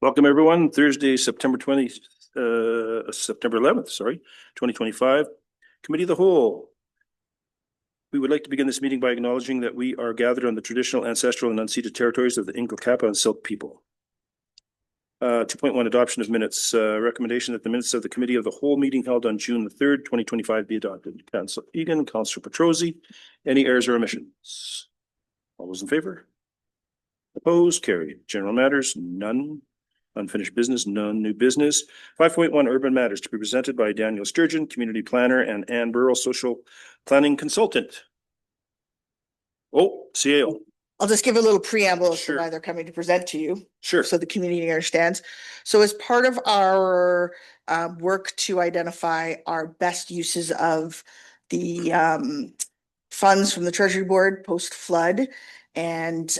Welcome, everyone. Thursday, September 11th, sorry, 2025. Committee of the Whole. We would like to begin this meeting by acknowledging that we are gathered on the traditional, ancestral, and unceded territories of the Inca, Kappa, and Silk people. 2.1 Adoption of minutes. Recommendation that the minutes of the Committee of the Whole meeting held on June the 3rd, 2025 be adopted. Councillor Egan, Councillor Petrosi. Any errors or omissions? All those in favor? Opposed? Carried. General matters? None. Unfinished business? None. New business? 5.1 Urban Matters to be presented by Daniel Sturgeon, Community Planner, and Ann Burrell, Social Planning Consultant. Oh, CAO. I'll just give a little preamble Sure. to why they're coming to present to you. Sure. So the community understands. So as part of our work to identify our best uses of the funds from the Treasury Board post-flood and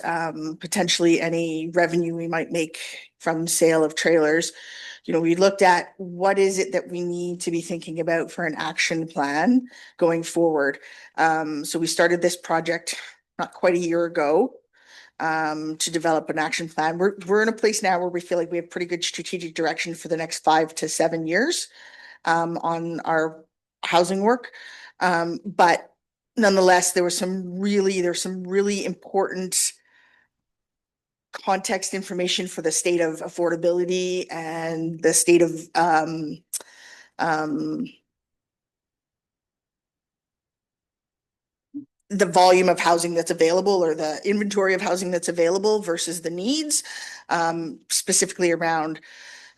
potentially any revenue we might make from sale of trailers, we looked at what is it that we need to be thinking about for an action plan going forward. So we started this project not quite a year ago to develop an action plan. We're in a place now where we feel like we have pretty good strategic direction for the next 5 to 7 years on our housing work. But nonetheless, there's some really important context information for the state of affordability and the state of the volume of housing that's available or the inventory of housing that's available versus the needs, specifically around,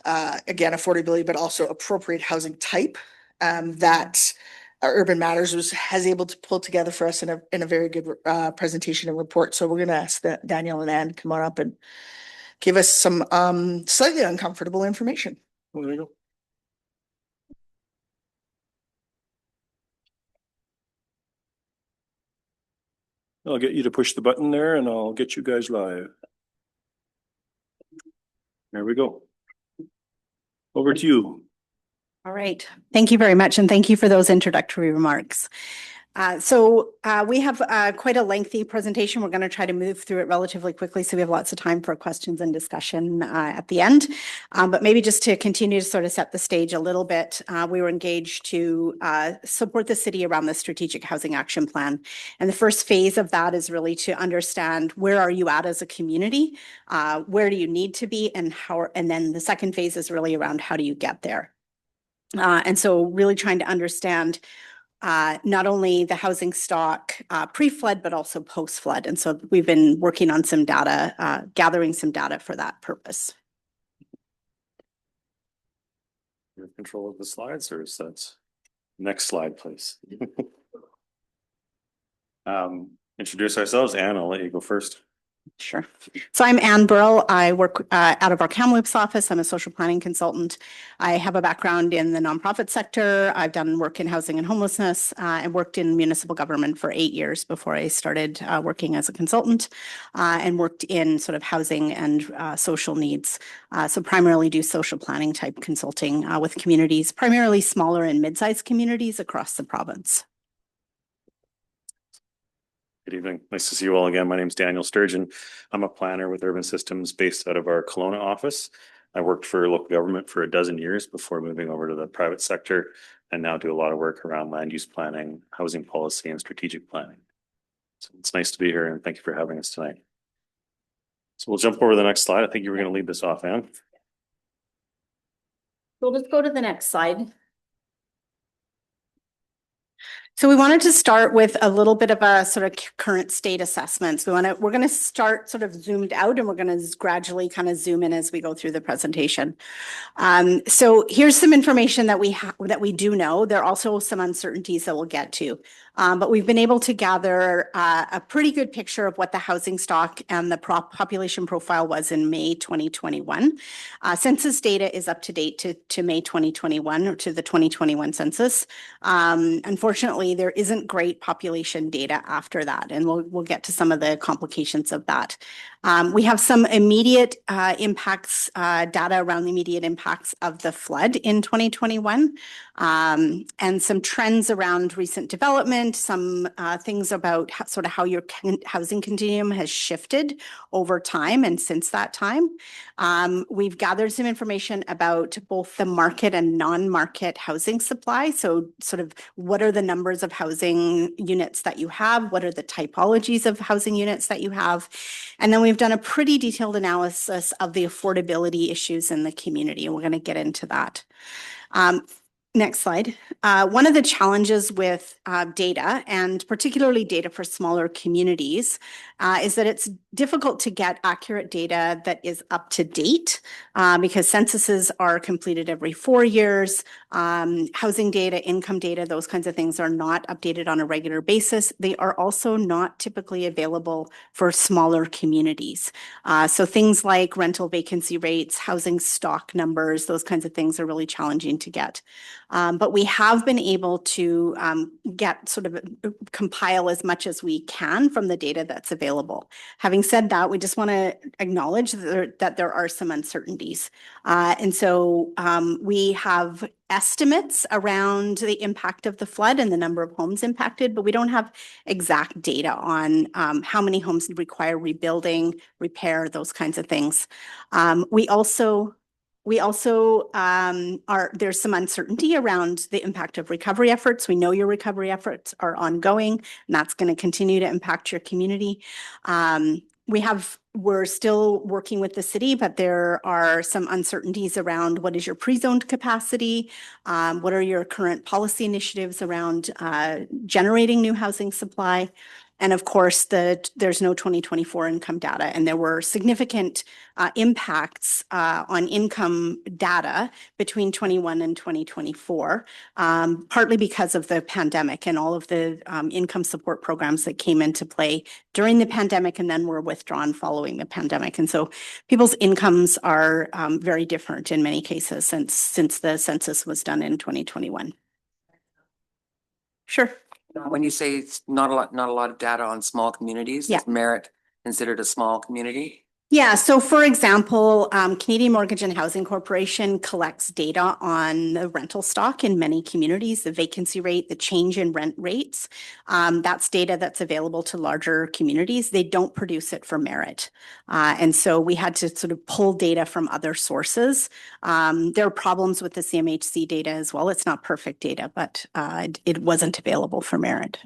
again, affordability, but also appropriate housing type that Urban Matters has able to pull together for us in a very good presentation and report. So we're going to ask Daniel and Ann to come on up and give us some slightly uncomfortable information. Well, there you go. I'll get you to push the button there and I'll get you guys live. There we go. Over to you. All right. Thank you very much. And thank you for those introductory remarks. So we have quite a lengthy presentation. We're going to try to move through it relatively quickly so we have lots of time for questions and discussion at the end. But maybe just to continue to sort of set the stage a little bit, we were engaged to support the city around the Strategic Housing Action Plan. And the first phase of that is really to understand where are you at as a community, where do you need to be, and how. And then the second phase is really around how do you get there. And so really trying to understand not only the housing stock pre-flood, but also post-flood. And so we've been working on some data, gathering some data for that purpose. You have control of the slides, or is that next slide, please? Introduce ourselves. Ann, I'll let you go first. Sure. So I'm Ann Burrell. I work out of our Kamloops office. I'm a social planning consultant. I have a background in the nonprofit sector. I've done work in housing and homelessness. I worked in municipal government for 8 years before I started working as a consultant and worked in sort of housing and social needs. So primarily do social planning type consulting with communities, primarily smaller and mid-sized communities across the province. Good evening. Nice to see you all again. My name is Daniel Sturgeon. I'm a planner with Urban Systems based out of our Kelowna office. I worked for local government for 12 years before moving over to the private sector and now do a lot of work around land use planning, housing policy, and strategic planning. So it's nice to be here and thank you for having us tonight. So we'll jump over to the next slide. I think you were going to lead this off, Ann. So let's go to the next slide. So we wanted to start with a little bit of a sort of current state assessment. So we're going to start sort of zoomed out and we're going to gradually kind of zoom in as we go through the presentation. So here's some information that we do know. There are also some uncertainties that we'll get to. But we've been able to gather a pretty good picture of what the housing stock and the population profile was in May 2021. Census data is up to date to May 2021 or to the 2021 census. Unfortunately, unfortunately, there isn't great population data after that, and we'll get to some of the complications of that. We have some immediate impacts, data around the immediate impacts of the flood in 2021, and some trends around recent development, some things about sort of how your housing continuum has shifted over time and since that time. We've gathered some information about both the market and non-market housing supply. So sort of what are the numbers of housing units that you have? What are the typologies of housing units that you have? And then we've done a pretty detailed analysis of the affordability issues in the community, and we're going to get into that. Next slide. One of the challenges with data, and particularly data for smaller communities, is that it's difficult to get accurate data that is up to date because censuses are completed every 4 years. Housing data, income data, those kinds of things are not updated on a regular basis. They are also not typically available for smaller communities. So things like rental vacancy rates, housing stock numbers, those kinds of things are really challenging to get. But we have been able to get sort of compile as much as we can from the data that's available. Having said that, we just want to acknowledge that there are some uncertainties. And so we have estimates around the impact of the flood and the number of homes impacted, but we don't have exact data on how many homes require rebuilding, repair, those kinds of things. There's some uncertainty around the impact of recovery efforts. We know your recovery efforts are ongoing, and that's going to continue to impact your community. We're still working with the city, but there are some uncertainties around what is your pre-zoned capacity, what are your current policy initiatives around generating new housing supply. And of course, there's no 2024 income data, and there were significant impacts on income data between 21 and 2024, partly because of the pandemic and all of the income support programs that came into play during the pandemic and then were withdrawn following the pandemic. And so people's incomes are very different in many cases since the census was done in 2021. Sure. When you say it's not a lot of data on small communities, Yeah. is Merritt considered a small community? Yeah, so for example, Canadian Mortgage and Housing Corporation collects data on the rental stock in many communities, the vacancy rate, the change in rent rates. That's data that's available to larger communities. They don't produce it for Merritt. And so we had to sort of pull data from other sources. There are problems with the CMHC data as well. It's not perfect data, but it wasn't available for Merritt.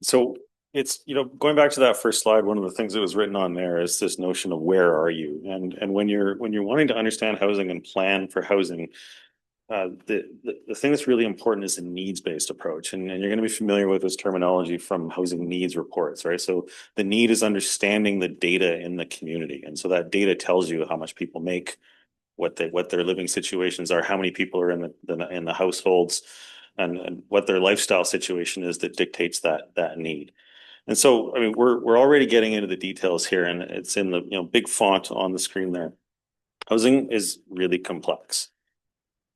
So it's, going back to that first slide, one of the things that was written on there is this notion of where are you? And when you're wanting to understand housing and plan for housing, the thing that's really important is a needs-based approach. And you're going to be familiar with this terminology from housing needs reports, right? So the need is understanding the data in the community. And so that data tells you how much people make, what their living situations are, how many people are in the households, and what their lifestyle situation is that dictates that need. And so, I mean, we're already getting into the details here, and it's in the big font on the screen there. Housing is really complex,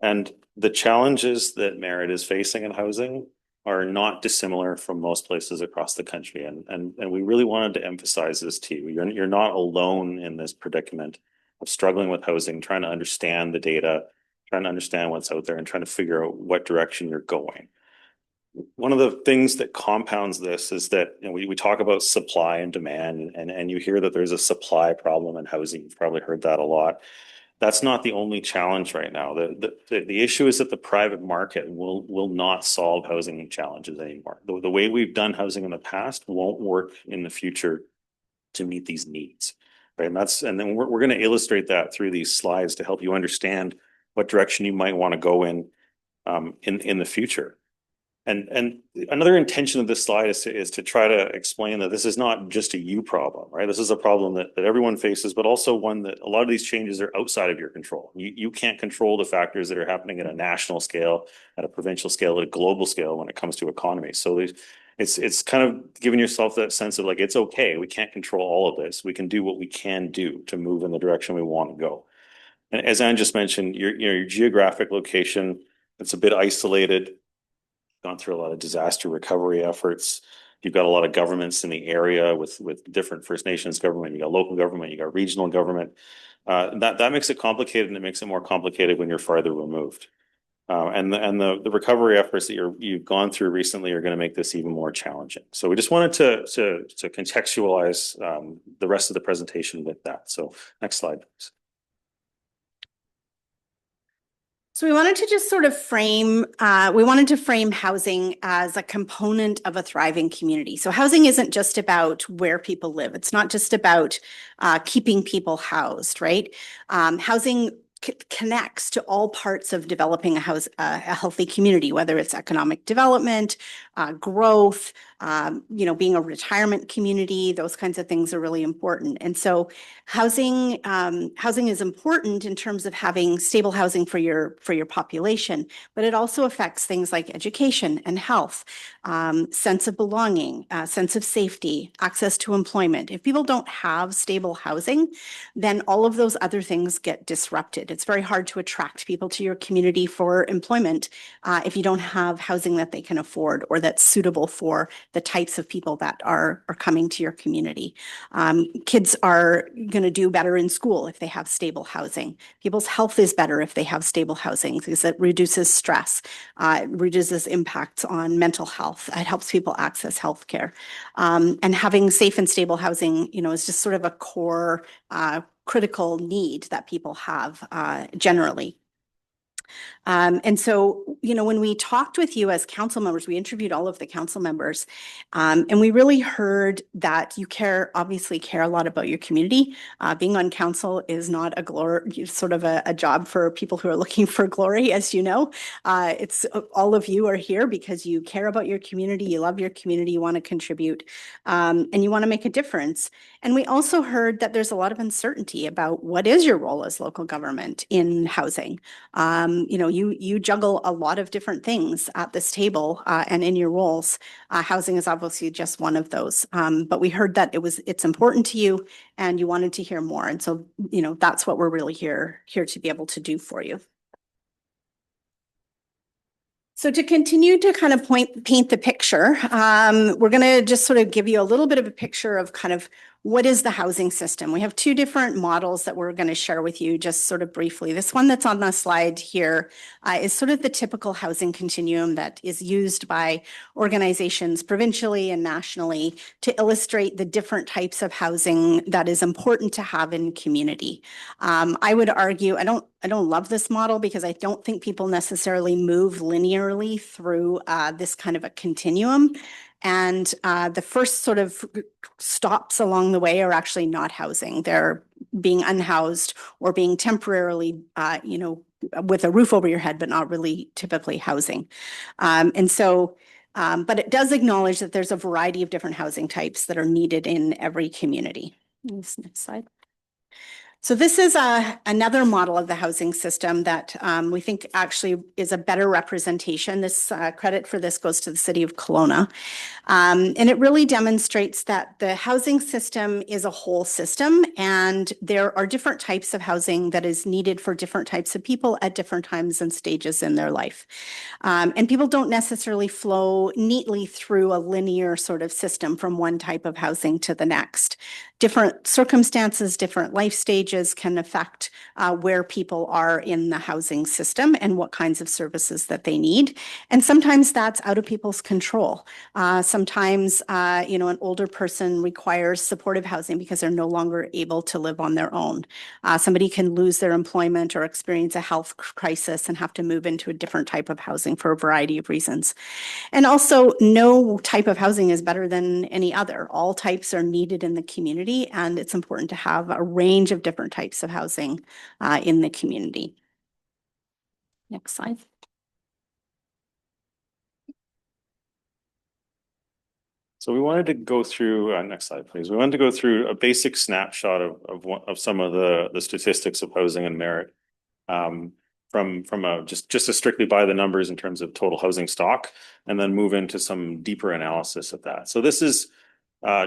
and the challenges that Merritt is facing in housing are not dissimilar from most places across the country. And we really wanted to emphasize this to you. You're not alone in this predicament of struggling with housing, trying to understand the data, trying to understand what's out there, and trying to figure out what direction you're going. One of the things that compounds this is that we talk about supply and demand, and you hear that there's a supply problem in housing. You've probably heard that a lot. That's not the only challenge right now. The issue is that the private market will not solve housing challenges anymore. The way we've done housing in the past won't work in the future to meet these needs. Right. And then we're going to illustrate that through these slides to help you understand what direction you might want to go in the future. And another intention of this slide is to try to explain that this is not just a you problem, right? This is a problem that everyone faces, but also one that a lot of these changes are outside of your control. You can't control the factors that are happening at a national scale, at a provincial scale, at a global scale when it comes to economy. So it's kind of giving yourself that sense of like, it's okay. We can't control all of this. We can do what we can do to move in the direction we want to go. And as Anne just mentioned, your geographic location, it's a bit isolated, gone through a lot of disaster recovery efforts. You've got a lot of governments in the area with different First Nations government. You got local government, you got regional government. That makes it complicated, and it makes it more complicated when you're farther removed. And the recovery efforts that you've gone through recently are going to make this even more challenging. So we just wanted to contextualize the rest of the presentation with that. So next slide, please. So we wanted to just sort of frame, we wanted to frame housing as a component of a thriving community. So housing isn't just about where people live. It's not just about keeping people housed, right? Housing connects to all parts of developing a healthy community, whether it's economic development, growth, being a retirement community. Those kinds of things are really important. And so housing is important in terms of having stable housing for your population, but it also affects things like education and health, sense of belonging, sense of safety, access to employment. If people don't have stable housing, then all of those other things get disrupted. It's very hard to attract people to your community for employment if you don't have housing that they can afford or that's suitable for the types of people that are coming to your community. Kids are going to do better in school if they have stable housing. People's health is better if they have stable housing because it reduces stress, it reduces impacts on mental health. It helps people access healthcare. And having safe and stable housing, is just sort of a core critical need that people have generally. And so, when we talked with you as council members, we interviewed all of the council members, and we really heard that you obviously care a lot about your community. Being on council is not sort of a job for people who are looking for glory, as you know. It's all of you are here because you care about your community, you love your community, you want to contribute, and you want to make a difference. And we also heard that there's a lot of uncertainty about what is your role as local government in housing. You juggle a lot of different things at this table and in your roles. Housing is obviously just one of those. But we heard that it's important to you and you wanted to hear more. And so, that's what we're really here to be able to do for you. So to continue to kind of paint the picture, we're going to just sort of give you a little bit of a picture of kind of what is the housing system. We have two different models that we're going to share with you just sort of briefly. This one that's on the slide here is sort of the typical housing continuum that is used by organizations provincially and nationally to illustrate the different types of housing that is important to have in community. I would argue, I don't love this model because I don't think people necessarily move linearly through this kind of a continuum. And the first sort of stops along the way are actually not housing. They're being unhoused or being temporarily, with a roof over your head, but not really typically housing. But it does acknowledge that there's a variety of different housing types that are needed in every community. Next slide. So this is another model of the housing system that we think actually is a better representation. This credit for this goes to the city of Kelowna. And it really demonstrates that the housing system is a whole system and there are different types of housing that is needed for different types of people at different times and stages in their life. And people don't necessarily flow neatly through a linear sort of system from one type of housing to the next. Different circumstances, different life stages can affect where people are in the housing system and what kinds of services that they need. And sometimes that's out of people's control. Sometimes, an older person requires supportive housing because they're no longer able to live on their own. Somebody can lose their employment or experience a health crisis and have to move into a different type of housing for a variety of reasons. And also, no type of housing is better than any other. All types are needed in the community, and it's important to have a range of different types of housing in the community. Next slide. So we wanted to go through, next slide, please. We wanted to go through a basic snapshot of some of the statistics of housing and Merritt from just to strictly by the numbers in terms of total housing stock, and then move into some deeper analysis of that. So this is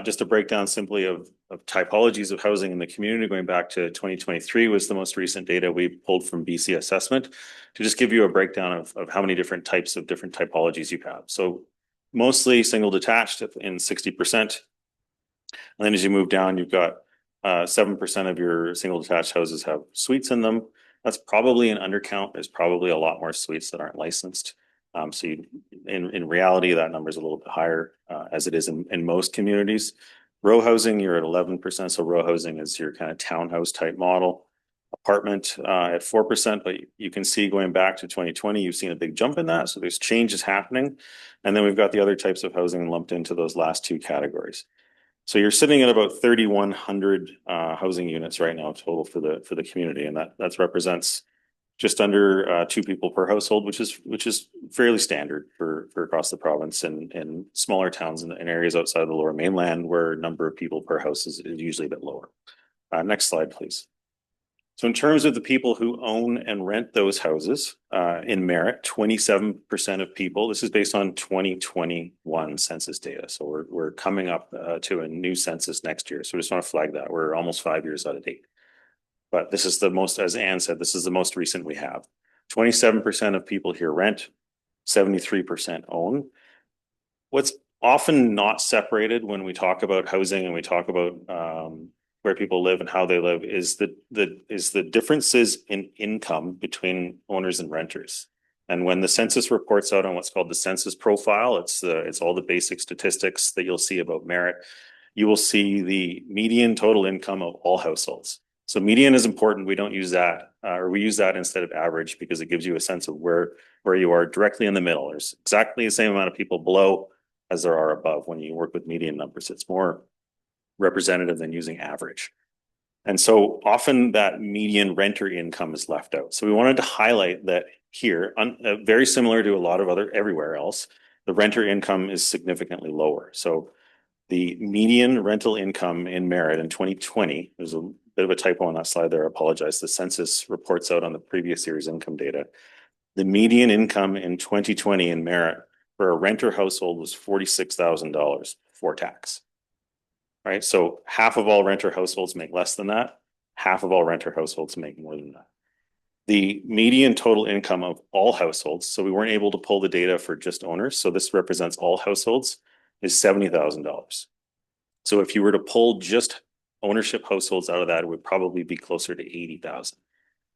Just a breakdown simply of typologies of housing in the community going back to 2023 was the most recent data we pulled from BC Assessment to just give you a breakdown of how many different types of different typologies you have. So mostly single detached in 60%. And then as you move down, you've got 7% of your single detached houses have suites in them. That's probably an undercount. There's probably a lot more suites that aren't licensed. So in reality, that number is a little bit higher as it is in most communities. Row housing, you're at 11%. So row housing is your kind of townhouse type model. Apartment at 4%, but you can see going back to 2020, you've seen a big jump in that. So there's changes happening. And then we've got the other types of housing lumped into those last two categories. So you're sitting at about 3,100 housing units right now total for the community, and that represents just under 2 people per household, which is fairly standard for across the province and in smaller towns and in areas outside the Lower Mainland where number of people per house is usually a bit lower. Next slide, please. So in terms of the people who own and rent those houses in Merritt, 27% of people, this is based on 2021 census data. So we're coming up to a new census next year. So we just want to flag that. We're almost 5 years out of date. But this is the most, as Anne said, this is the most recent we have. 27% of people here rent, 73% own. What's often not separated when we talk about housing and we talk about where people live and how they live is the differences in income between owners and renters. And when the census reports out on what's called the census profile, it's all the basic statistics that you'll see about Merritt. You will see the median total income of all households. So median is important. We don't use that, or we use that instead of average because it gives you a sense of where you are directly in the middle. There's exactly the same amount of people below as there are above when you work with median numbers. It's more representative than using average. And so often that median renter income is left out. So we wanted to highlight that here, very similar to a lot of everywhere else, the renter income is significantly lower. So the median rental income in Merritt in 2020, there's a bit of a typo on that slide there, I apologize. The census reports out on the previous year's income data. The median income in 2020 in Merritt for a renter household was $46,000 before tax. Right, so half of all renter households make less than that. Half of all renter households make more than that. The median total income of all households, so we weren't able to pull the data for just owners, so this represents all households, is $70,000. So if you were to pull just ownership households out of that, it would probably be closer to $80,000.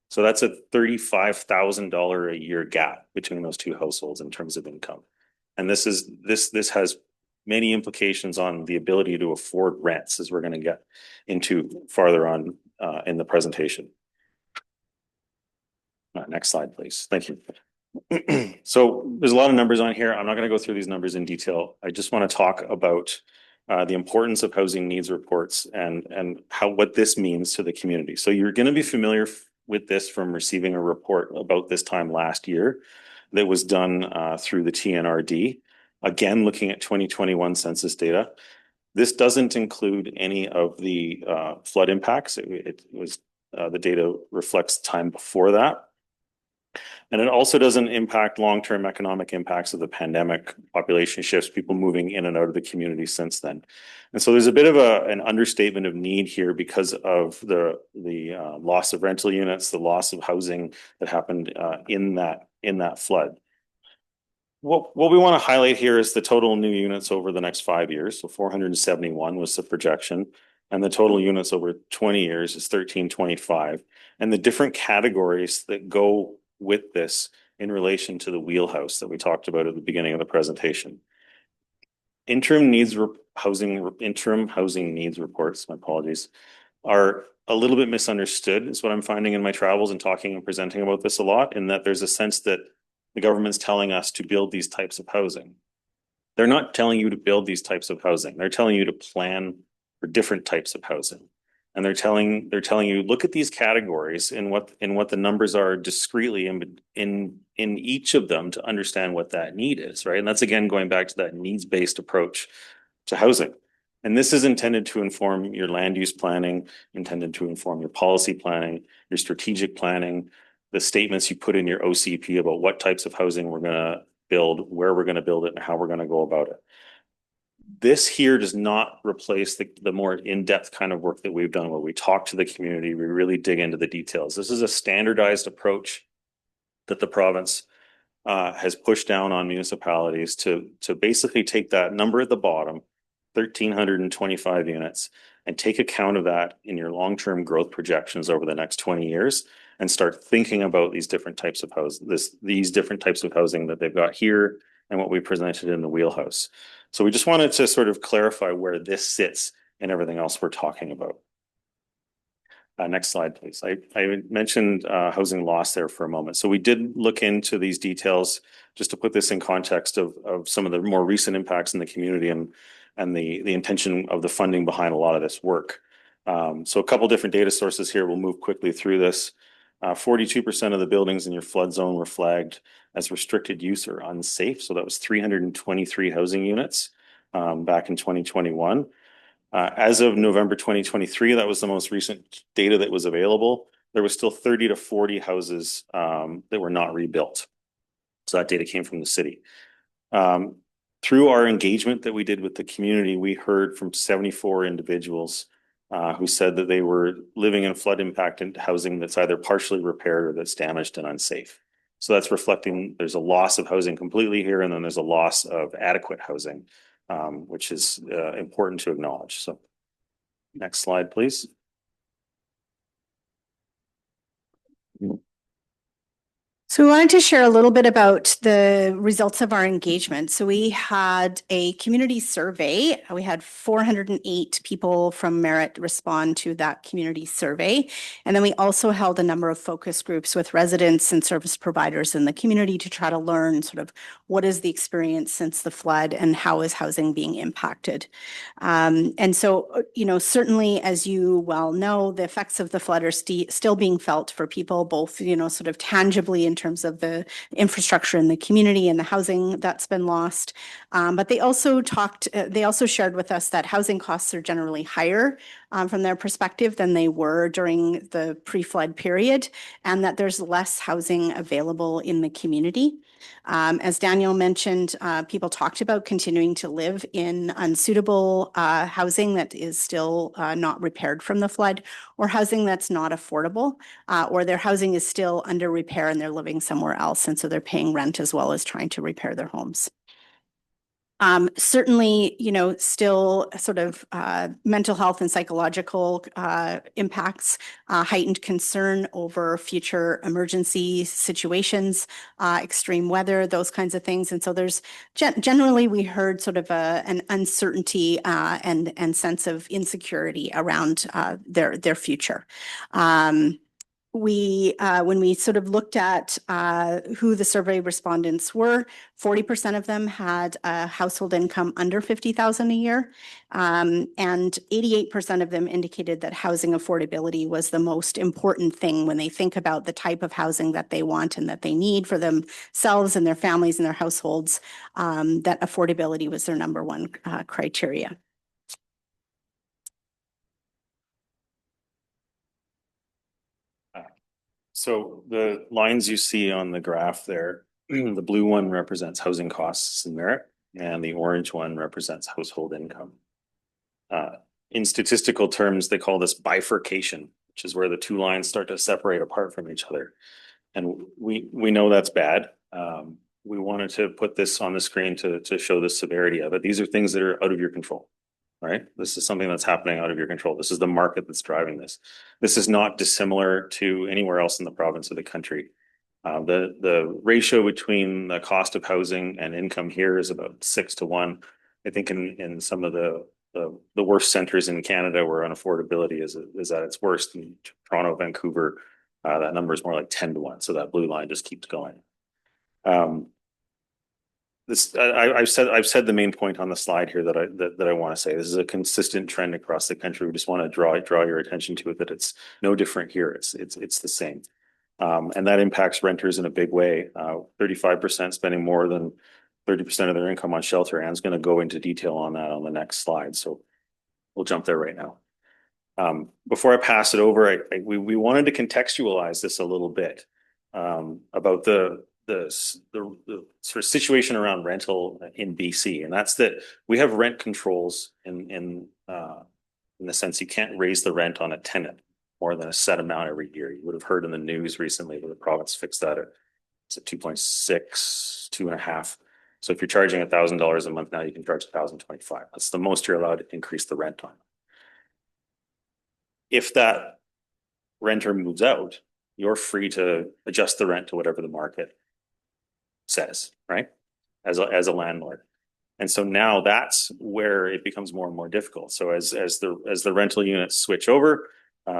So that's a $35,000 a year gap between those two households in terms of income. And this has many implications on the ability to afford rents, as we're going to get into farther on in the presentation. Next slide, please. Thank you. So there's a lot of numbers on here. I'm not going to go through these numbers in detail. I just want to talk about the importance of housing needs reports and what this means to the community. So you're going to be familiar with this from receiving a report about this time last year that was done through the TNRD. Again, looking at 2021 census data, this doesn't include any of the flood impacts. It was the data reflects time before that. And it also doesn't impact long-term economic impacts of the pandemic, population shifts, people moving in and out of the community since then. And so there's a bit of an understatement of need here because of the loss of rental units, the loss of housing that happened in that flood. What we want to highlight here is the total new units over the next 5 years. So 471 was the projection. And the total units over 20 years is 1325. And the different categories that go with this in relation to the wheelhouse that we talked about at the beginning of the presentation. Interim housing needs reports, my apologies, are a little bit misunderstood is what I'm finding in my travels and talking and presenting about this a lot, in that there's a sense that the government's telling us to build these types of housing. They're not telling you to build these types of housing. They're telling you to plan for different types of housing. And they're telling you, look at these categories and what the numbers are discretely in each of them to understand what that need is, right? And that's again going back to that needs-based approach to housing. And this is intended to inform your land use planning, intended to inform your policy planning, your strategic planning, the statements you put in your OCP about what types of housing we're going to build, where we're going to build it, and how we're going to go about it. This here does not replace the more in-depth kind of work that we've done where we talk to the community, we really dig into the details. This is a standardized approach that the province has pushed down on municipalities to basically take that number at the bottom, 1,325 units, and take account of that in your long-term growth projections over the next 20 years and start thinking about these different types of these different types of housing that they've got here and what we presented in the wheelhouse. So we just wanted to sort of clarify where this sits and everything else we're talking about. Next slide, please. I mentioned housing loss there for a moment. So we did look into these details just to put this in context of some of the more recent impacts in the community and the intention of the funding behind a lot of this work. So a couple different data sources here. We'll move quickly through this. 42% of the buildings in your flood zone were flagged as restricted use or unsafe. So that was 323 housing units back in 2021. As of November 2023, that was the most recent data that was available. There was still 30 to 40 houses that were not rebuilt. So that data came from the city. Through our engagement that we did with the community, we heard from 74 individuals who said that they were living in flood impacted housing that's either partially repaired or that's damaged and unsafe. So that's reflecting there's a loss of housing completely here, and then there's a loss of adequate housing, which is important to acknowledge. So next slide, please. So we wanted to share a little bit about the results of our engagement. So we had a community survey. We had 408 people from Merritt respond to that community survey. And then we also held a number of focus groups with residents and service providers in the community to try to learn sort of what is the experience since the flood and how is housing being impacted. And so, certainly, as you well know, the effects of the flood are still being felt for people, both, sort of tangibly in terms of the infrastructure in the community and the housing that's been lost. But they also shared with us that housing costs are generally higher from their perspective than they were during the pre-flood period, and that there's less housing available in the community. As Daniel mentioned, people talked about continuing to live in unsuitable housing that is still not repaired from the flood, or housing that's not affordable, or their housing is still under repair and they're living somewhere else. And so they're paying rent as well as trying to repair their homes. Certainly, still sort of mental health and psychological impacts, heightened concern over future emergency situations, extreme weather, those kinds of things. And so there's generally, we heard sort of an uncertainty and sense of insecurity around their future. When we sort of looked at who the survey respondents were, 40% of them had a household income under $50,000 a year, and 88% of them indicated that housing affordability was the most important thing when they think about the type of housing that they want and that they need for themselves and their families and their households, that affordability was their number one criteria. So the lines you see on the graph there, the blue one represents housing costs in Merritt, and the orange one represents household income. In statistical terms, they call this bifurcation, which is where the two lines start to separate apart from each other. And we know that's bad. We wanted to put this on the screen to show the severity of it. These are things that are out of your control. Right? This is something that's happening out of your control. This is the market that's driving this. This is not dissimilar to anywhere else in the province or the country. The ratio between the cost of housing and income here is about 6 to 1. I think in some of the worst centers in Canada where unaffordability is at its worst, in Toronto, Vancouver, that number is more like 10 to 1. So that blue line just keeps going. I've said the main point on the slide here that I want to say. This is a consistent trend across the country. We just want to draw your attention to it, that it's no different here. It's the same, and that impacts renters in a big way. 35% spending more than 30% of their income on shelter. Anne's going to go into detail on that on the next slide, so we'll jump there right now. Before I pass it over, we wanted to contextualize this a little bit about the sort of situation around rental in BC, and that's that we have rent controls in the sense you can't raise the rent on a tenant more than a set amount every year. You would have heard in the news recently that the province fixed that at 2.6, 2.5. So if you're charging $1,000 a month now, you can charge 1,025. That's the most you're allowed to increase the rent on. If that renter moves out, you're free to adjust the rent to whatever the market says, right? As a landlord. And so now that's where it becomes more and more difficult. So as the rental units switch over,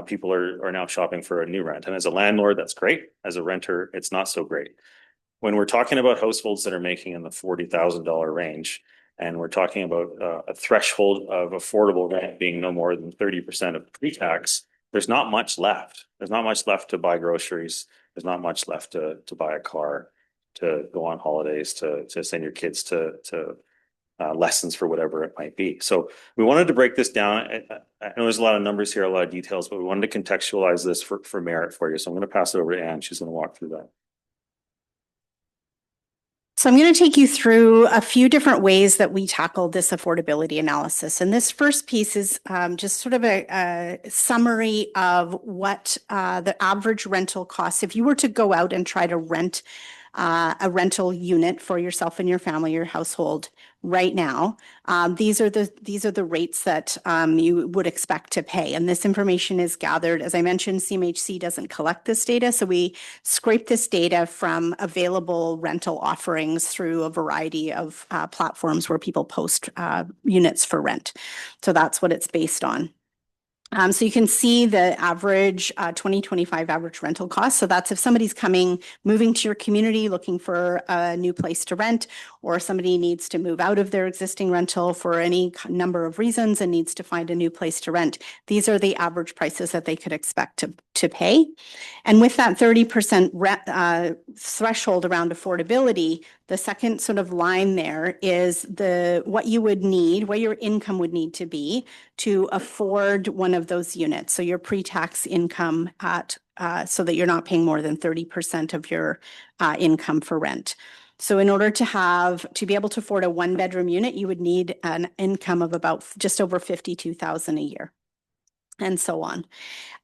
people are now shopping for a new rent. And as a landlord, that's great. As a renter, it's not so great. When we're talking about households that are making in the $40,000 range, and we're talking about a threshold of affordable rent being no more than 30% of pre-tax, there's not much left. There's not much left to buy groceries. There's not much left to buy a car, to go on holidays, to send your kids to lessons for whatever it might be. So we wanted to break this down. I know there's a lot of numbers here, a lot of details, but we wanted to contextualize this for Merritt for you. So I'm going to pass it over to Anne. She's going to walk through that. So I'm going to take you through a few different ways that we tackle this affordability analysis. And this first piece is just sort of a summary of what the average rental costs. If you were to go out and try to rent a rental unit for yourself and your family, your household right now, these are the rates that you would expect to pay. And this information is gathered. As I mentioned, CMHC doesn't collect this data. So we scrape this data from available rental offerings through a variety of platforms where people post units for rent. So that's what it's based on. So you can see the average 2025 average rental cost. So that's if somebody's moving to your community, looking for a new place to rent, or somebody needs to move out of their existing rental for any number of reasons and needs to find a new place to rent. These are the average prices that they could expect to pay. And with that 30% threshold around affordability, the second sort of line there is what you would need, what your income would need to be to afford one of those units. So your pre-tax income so that you're not paying more than 30% of your income for rent. So in order to be able to afford a 1-bedroom unit, you would need an income of about just over $52,000 a year, and so on.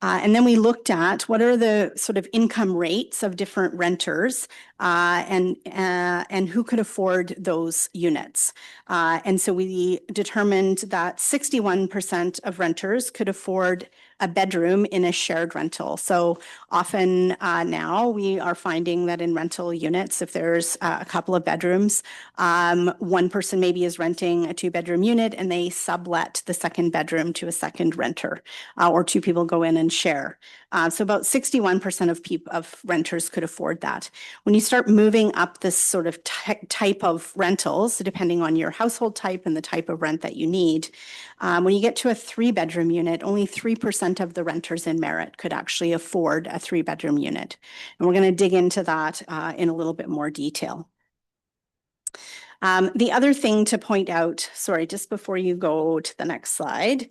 And then we looked at what are the sort of income rates of different renters and who could afford those units. And so we determined that 61% of renters could afford a bedroom in a shared rental. So often now we are finding that in rental units, if there's a couple of bedrooms, one person maybe is renting a 2-bedroom unit and they sublet the second bedroom to a second renter, or two people go in and share. So about 61% of renters could afford that. When you start moving up this sort of type of rentals, depending on your household type and the type of rent that you need, when you get to a 3-bedroom unit, only 3% of the renters in Merritt could actually afford a 3-bedroom unit. And we're going to dig into that in a little bit more detail. The other thing to point out, sorry, just before you go to the next slide,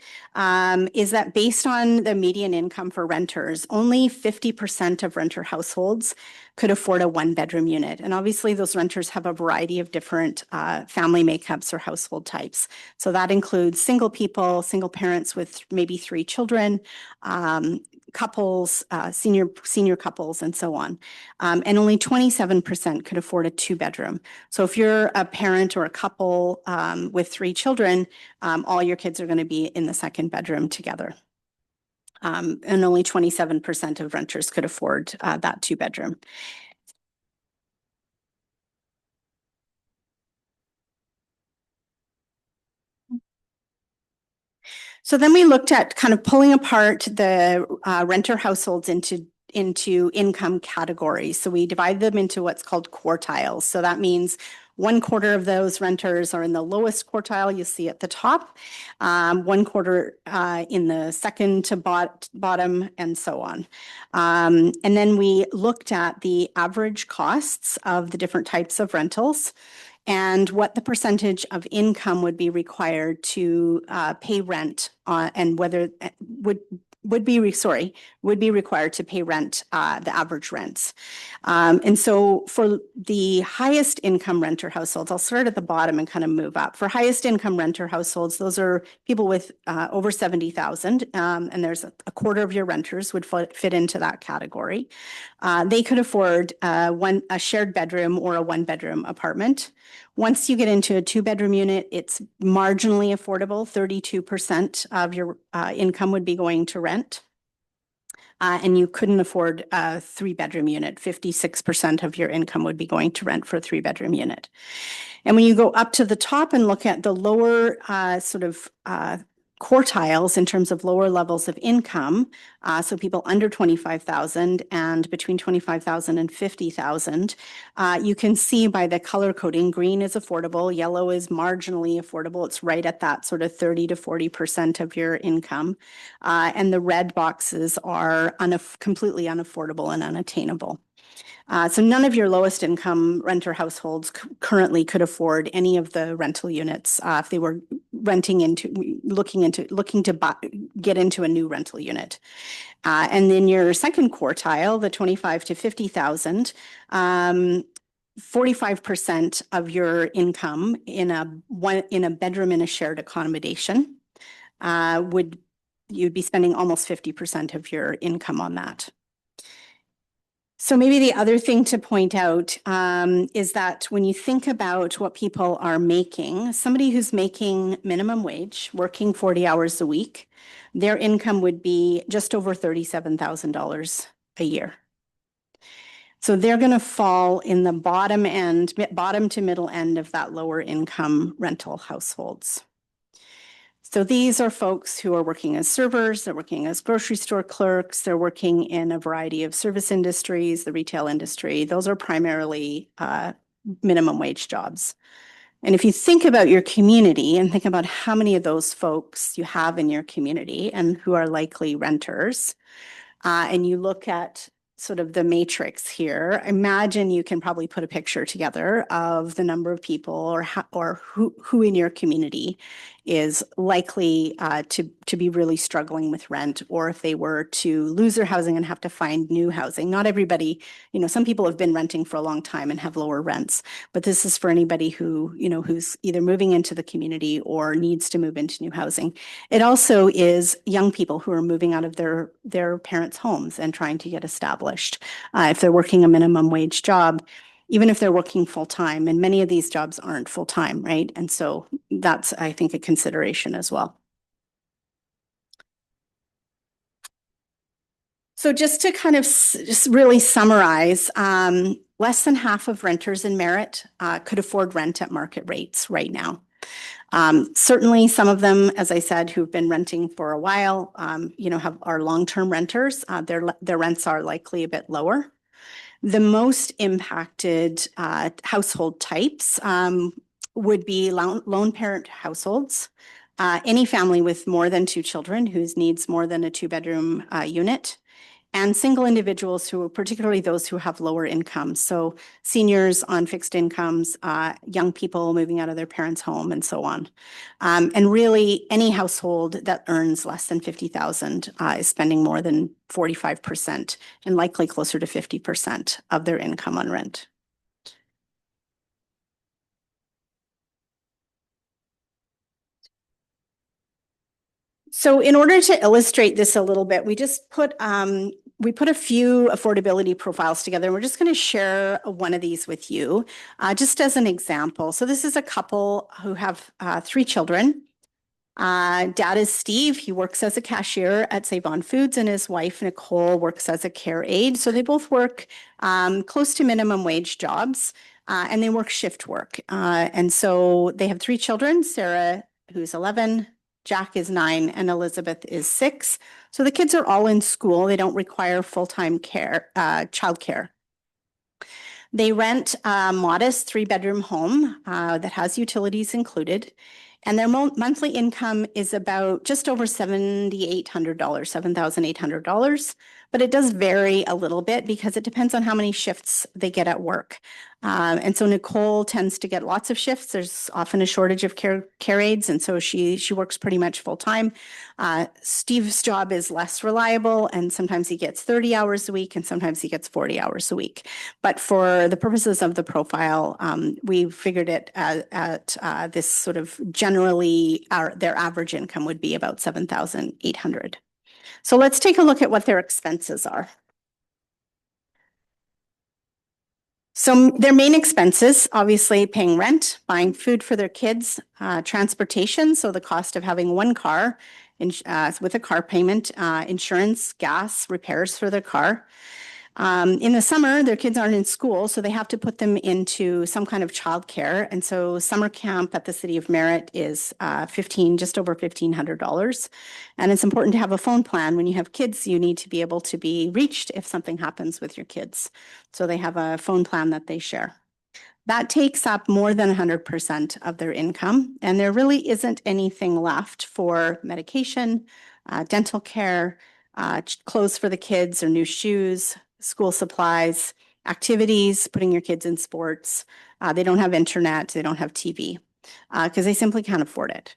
is that based on the median income for renters, only 50% of renter households could afford a 1-bedroom unit. And obviously those renters have a variety of different family makeups or household types. So that includes single people, single parents with maybe 3 children, couples, senior couples, and so on. And only 27% could afford a 2-bedroom. So if you're a parent or a couple with 3 children, all your kids are going to be in the second bedroom together. And only 27% of renters could afford that 2-bedroom. So then we looked at kind of pulling apart the renter households into income categories. So we divide them into what's called quartiles. So that means 1/4 of those renters are in the lowest quartile, you see at the top, 1/4 in the second to bottom, and so on. And then we looked at the average costs of the different types of rentals and what the percentage of income would be required to pay rent and whether would would be required to pay rent, the average rents. And so for the highest income renter households, I'll start at the bottom and kind of move up. For highest income renter households, those are people with over 70,000, and there's a quarter of your renters would fit into that category. They could afford a shared bedroom or a one-bedroom apartment. Once you get into a two-bedroom unit, it's marginally affordable. 32% of your income would be going to rent. And you couldn't afford a three-bedroom unit. 56% of your income would be going to rent for a three-bedroom unit. And when you go up to the top and look at the lower quartiles in terms of lower levels of income, so people under 25,000 and between 25,000 and 50,000, you can see by the color coding, green is affordable, yellow is marginally affordable. It's right at that sort of 30 to 40% of your income. And the red boxes are completely unaffordable and unattainable. So none of your lowest income renter households currently could afford any of the rental units if they were looking to get into a new rental unit. And then your second quartile, the 25 to 50,000, 45% of your income in a bedroom in a shared accommodation you'd be spending almost 50% of your income on that. So maybe the other thing to point out is that when you think about what people are making, somebody who's making minimum wage, working 40 hours a week, their income would be just over $37,000 a year. So they're going to fall in the bottom to middle end of that lower income rental households. So these are folks who are working as servers, they're working as grocery store clerks, they're working in a variety of service industries, the retail industry. Those are primarily minimum wage jobs. And if you think about your community and think about how many of those folks you have in your community and who are likely renters, and you look at sort of the matrix here, imagine you can probably put a picture together of the number of people or who in your community is likely to be really struggling with rent, or if they were to lose their housing and have to find new housing. Not everybody, some people have been renting for a long time and have lower rents, but this is for anybody who, who's either moving into the community or needs to move into new housing. It also is young people who are moving out of their parents' homes and trying to get established. If they're working a minimum wage job, even if they're working full-time, and many of these jobs aren't full-time, right? And so that's, I think, a consideration as well. So just to kind of just really summarize, less than half of renters in Merritt could afford rent at market rates right now. Certainly some of them, as I said, who've been renting for a while, are long-term renters. Their rents are likely a bit lower. The most impacted household types would be lone parent households, any family with more than two children whose needs more than a two-bedroom unit, and single individuals particularly those who have lower incomes. So seniors on fixed incomes, young people moving out of their parents' home, and so on. And really, any household that earns less than $50,000 is spending more than 45% and likely closer to 50% of their income on rent. So in order to illustrate this a little bit, we just put a few affordability profiles together, and we're just going to share one of these with you, just as an example. So this is a couple who have 3 children. Dad is Steve. He works as a cashier at Save On Foods, and his wife, Nicole, works as a care aide. So they both work close to minimum wage jobs, and they work shift work. And so they have 3 children, Sarah, who's 11, Jack is 9, and Elizabeth is 6. So the kids are all in school. They don't require full-time childcare. They rent a modest 3-bedroom home that has utilities included, and their monthly income is about just over $7,800, $7,800. But it does vary a little bit because it depends on how many shifts they get at work. And so Nicole tends to get lots of shifts. There's often a shortage of care aides, and so she works pretty much full time. Steve's job is less reliable, and sometimes he gets 30 hours a week, and sometimes he gets 40 hours a week. But for the purposes of the profile, we figured it at this sort of generally their average income would be about $7,800. So let's take a look at what their expenses are. So their main expenses, obviously paying rent, buying food for their kids, transportation, so the cost of having one car with a car payment, insurance, gas, repairs for their car. In the summer, their kids aren't in school, so they have to put them into some kind of childcare. And so summer camp at the city of Merritt is just over $1,500. And it's important to have a phone plan. When you have kids, you need to be able to be reached if something happens with your kids. So they have a phone plan that they share. That takes up more than 100% of their income, and there really isn't anything left for medication, dental care, clothes for the kids or new shoes, school supplies, activities, putting your kids in sports. They don't have internet, they don't have TV, because they simply can't afford it.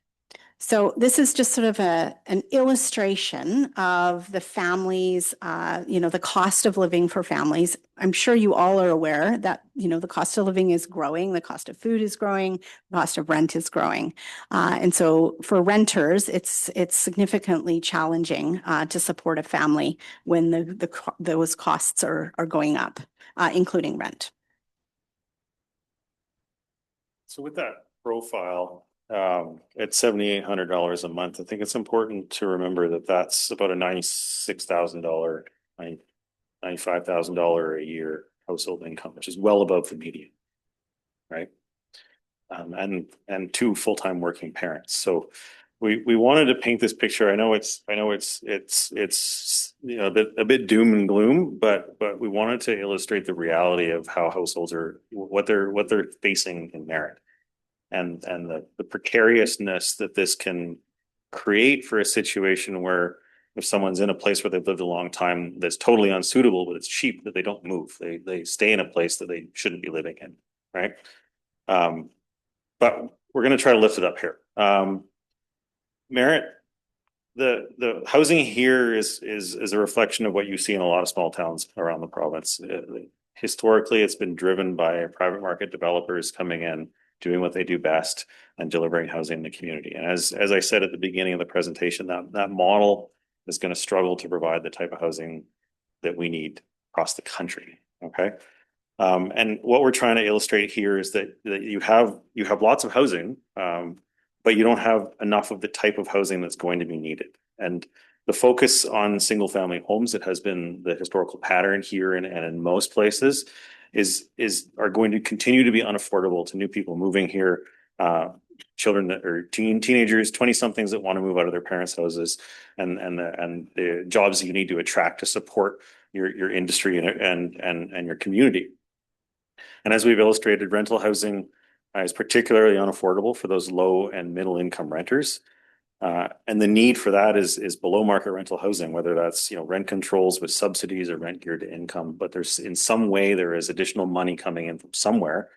So this is just sort of an illustration of the families, the cost of living for families. I'm sure you all are aware that, the cost of living is growing, the cost of food is growing, the cost of rent is growing. And so for renters, it's significantly challenging to support a family when those costs are going up, including rent. So with that profile, at $7,800 a month, I think it's important to remember that that's about a $96,000, $95,000 a year household income, which is well above the median, right? And two full-time working parents. So we wanted to paint this picture. I know it's a bit doom and gloom, but we wanted to illustrate the reality of how households are what they're facing in Merritt. And the precariousness that this can create for a situation where if someone's in a place where they've lived a long time that's totally unsuitable, but it's cheap, that they don't move. They stay in a place that they shouldn't be living in, right? But we're going to try to lift it up here. Merritt, the housing here is a reflection of what you see in a lot of small towns around the province. Historically, it's been driven by private market developers coming in, doing what they do best, and delivering housing in the community. And as I said at the beginning of the presentation, that model is going to struggle to provide the type of housing that we need across the country. Okay. And what we're trying to illustrate here is that you have lots of housing, but you don't have enough of the type of housing that's going to be needed. And the focus on single family homes that has been the historical pattern here and in most places are going to continue to be unaffordable to new people moving here, children that are teenagers, 20 somethings that want to move out of their parents' houses, and the jobs that you need to attract to support your industry and your community. And as we've illustrated, rental housing is particularly unaffordable for those low and middle income renters. And the need for that is below market rental housing, whether that's rent controls with subsidies or rent geared to income. But there's in some way there is additional money coming in from somewhere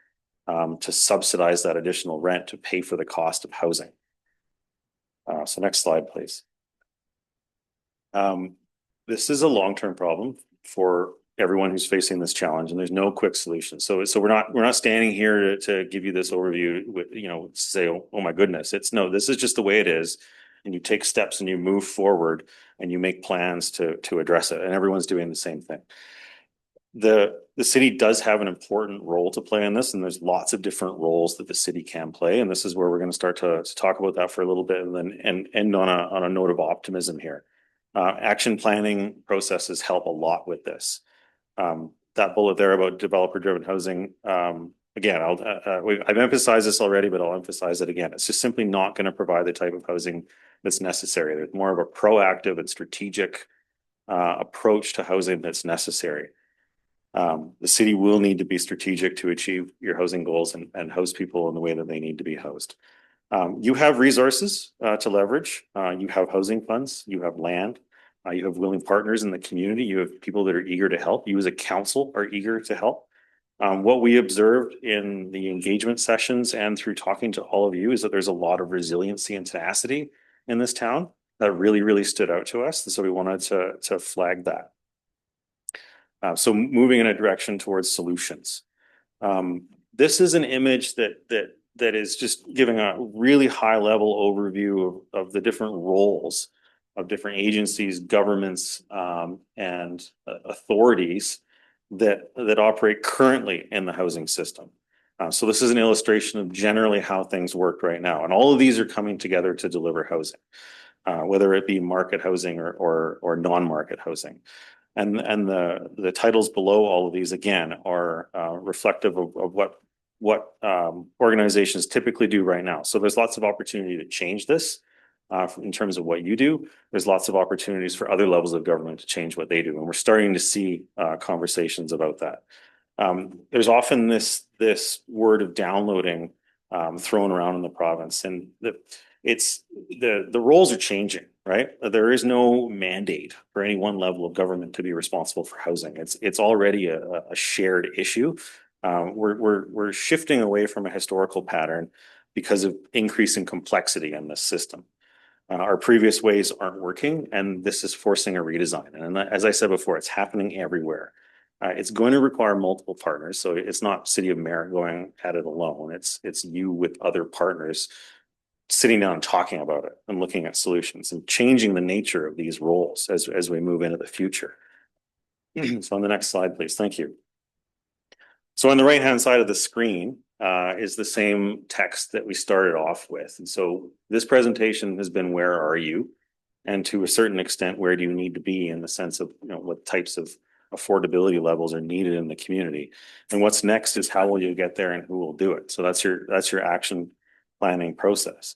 to subsidize that additional rent to pay for the cost of housing. So next slide, please. This is a long-term problem for everyone who's facing this challenge, and there's no quick solution. So we're not standing here to give you this overview with say oh my goodness. This is just the way it is, and you take steps and you move forward and you make plans to address it, and everyone's doing the same thing. The city does have an important role to play in this, and there's lots of different roles that the city can play, and this is where we're going to start to talk about that for a little bit, and then end on a note of optimism here. Action planning processes help a lot with this. That bullet there about developer-driven housing, again, I've emphasized this already, but I'll emphasize it again. It's just simply not going to provide the type of housing that's necessary. There's more of a proactive and strategic approach to housing that's necessary. The city will need to be strategic to achieve your housing goals and house people in the way that they need to be housed. You have resources to leverage. You have housing funds, you have land, you have willing partners in the community, you have people that are eager to help. You as a council are eager to help. What we observed in the engagement sessions and through talking to all of you is that there's a lot of resiliency and tenacity in this town that really, really stood out to us. And so we wanted to flag that. So moving in a direction towards solutions. This is an image that is just giving a really high level overview of the different roles of different agencies, governments, and authorities that operate currently in the housing system. So this is an illustration of generally how things work right now. And all of these are coming together to deliver housing, whether it be market housing or non-market housing. And the titles below all of these, again, are reflective of what organizations typically do right now. So there's lots of opportunity to change this in terms of what you do. There's lots of opportunities for other levels of government to change what they do. And we're starting to see conversations about that. There's often this word of downloading thrown around in the province, and the roles are changing, right? There is no mandate for any one level of government to be responsible for housing. It's already a shared issue. We're shifting away from a historical pattern because of increasing complexity in this system. Our previous ways aren't working, and this is forcing a redesign. And as I said before, it's happening everywhere. It's going to require multiple partners. So it's not City of Merritt going at it alone. It's you with other partners sitting down and talking about it and looking at solutions and changing the nature of these roles as we move into the future. So on the next slide, please. Thank you. So on the right-hand side of the screen is the same text that we started off with. And so this presentation has been, where are you? And to a certain extent, where do you need to be in the sense of, what types of affordability levels are needed in the community? And what's next is, how will you get there and who will do it? So that's your action planning process.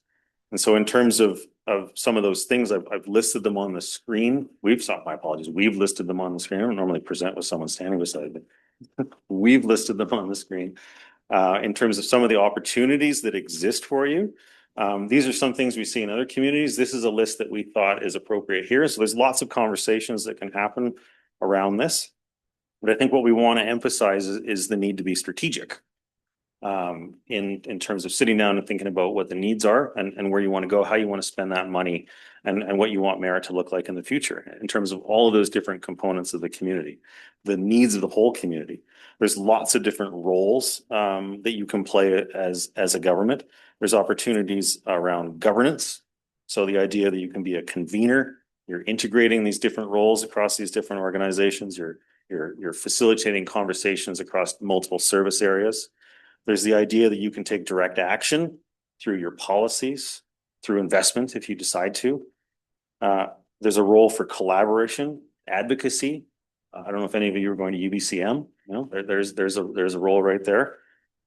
And so in terms of some of those things, I've listed them on the screen. We've listed them on the screen. I don't normally present with someone standing beside me. We've listed them on the screen in terms of some of the opportunities that exist for you. These are some things we see in other communities. This is a list that we thought is appropriate here. So there's lots of conversations that can happen around this. But I think what we want to emphasize is the need to be strategic in terms of sitting down and thinking about what the needs are and where you want to go, how you want to spend that money, and what you want Merritt to look like in the future in terms of all of those different components of the community, the needs of the whole community. There's lots of different roles that you can play as a government. There's opportunities around governance. So the idea that you can be a convener, you're integrating these different roles across these different organizations, you're facilitating conversations across multiple service areas. There's the idea that you can take direct action through your policies, through investment if you decide to. There's a role for collaboration, advocacy. I don't know if any of you are going to UBCM. There's a role right there.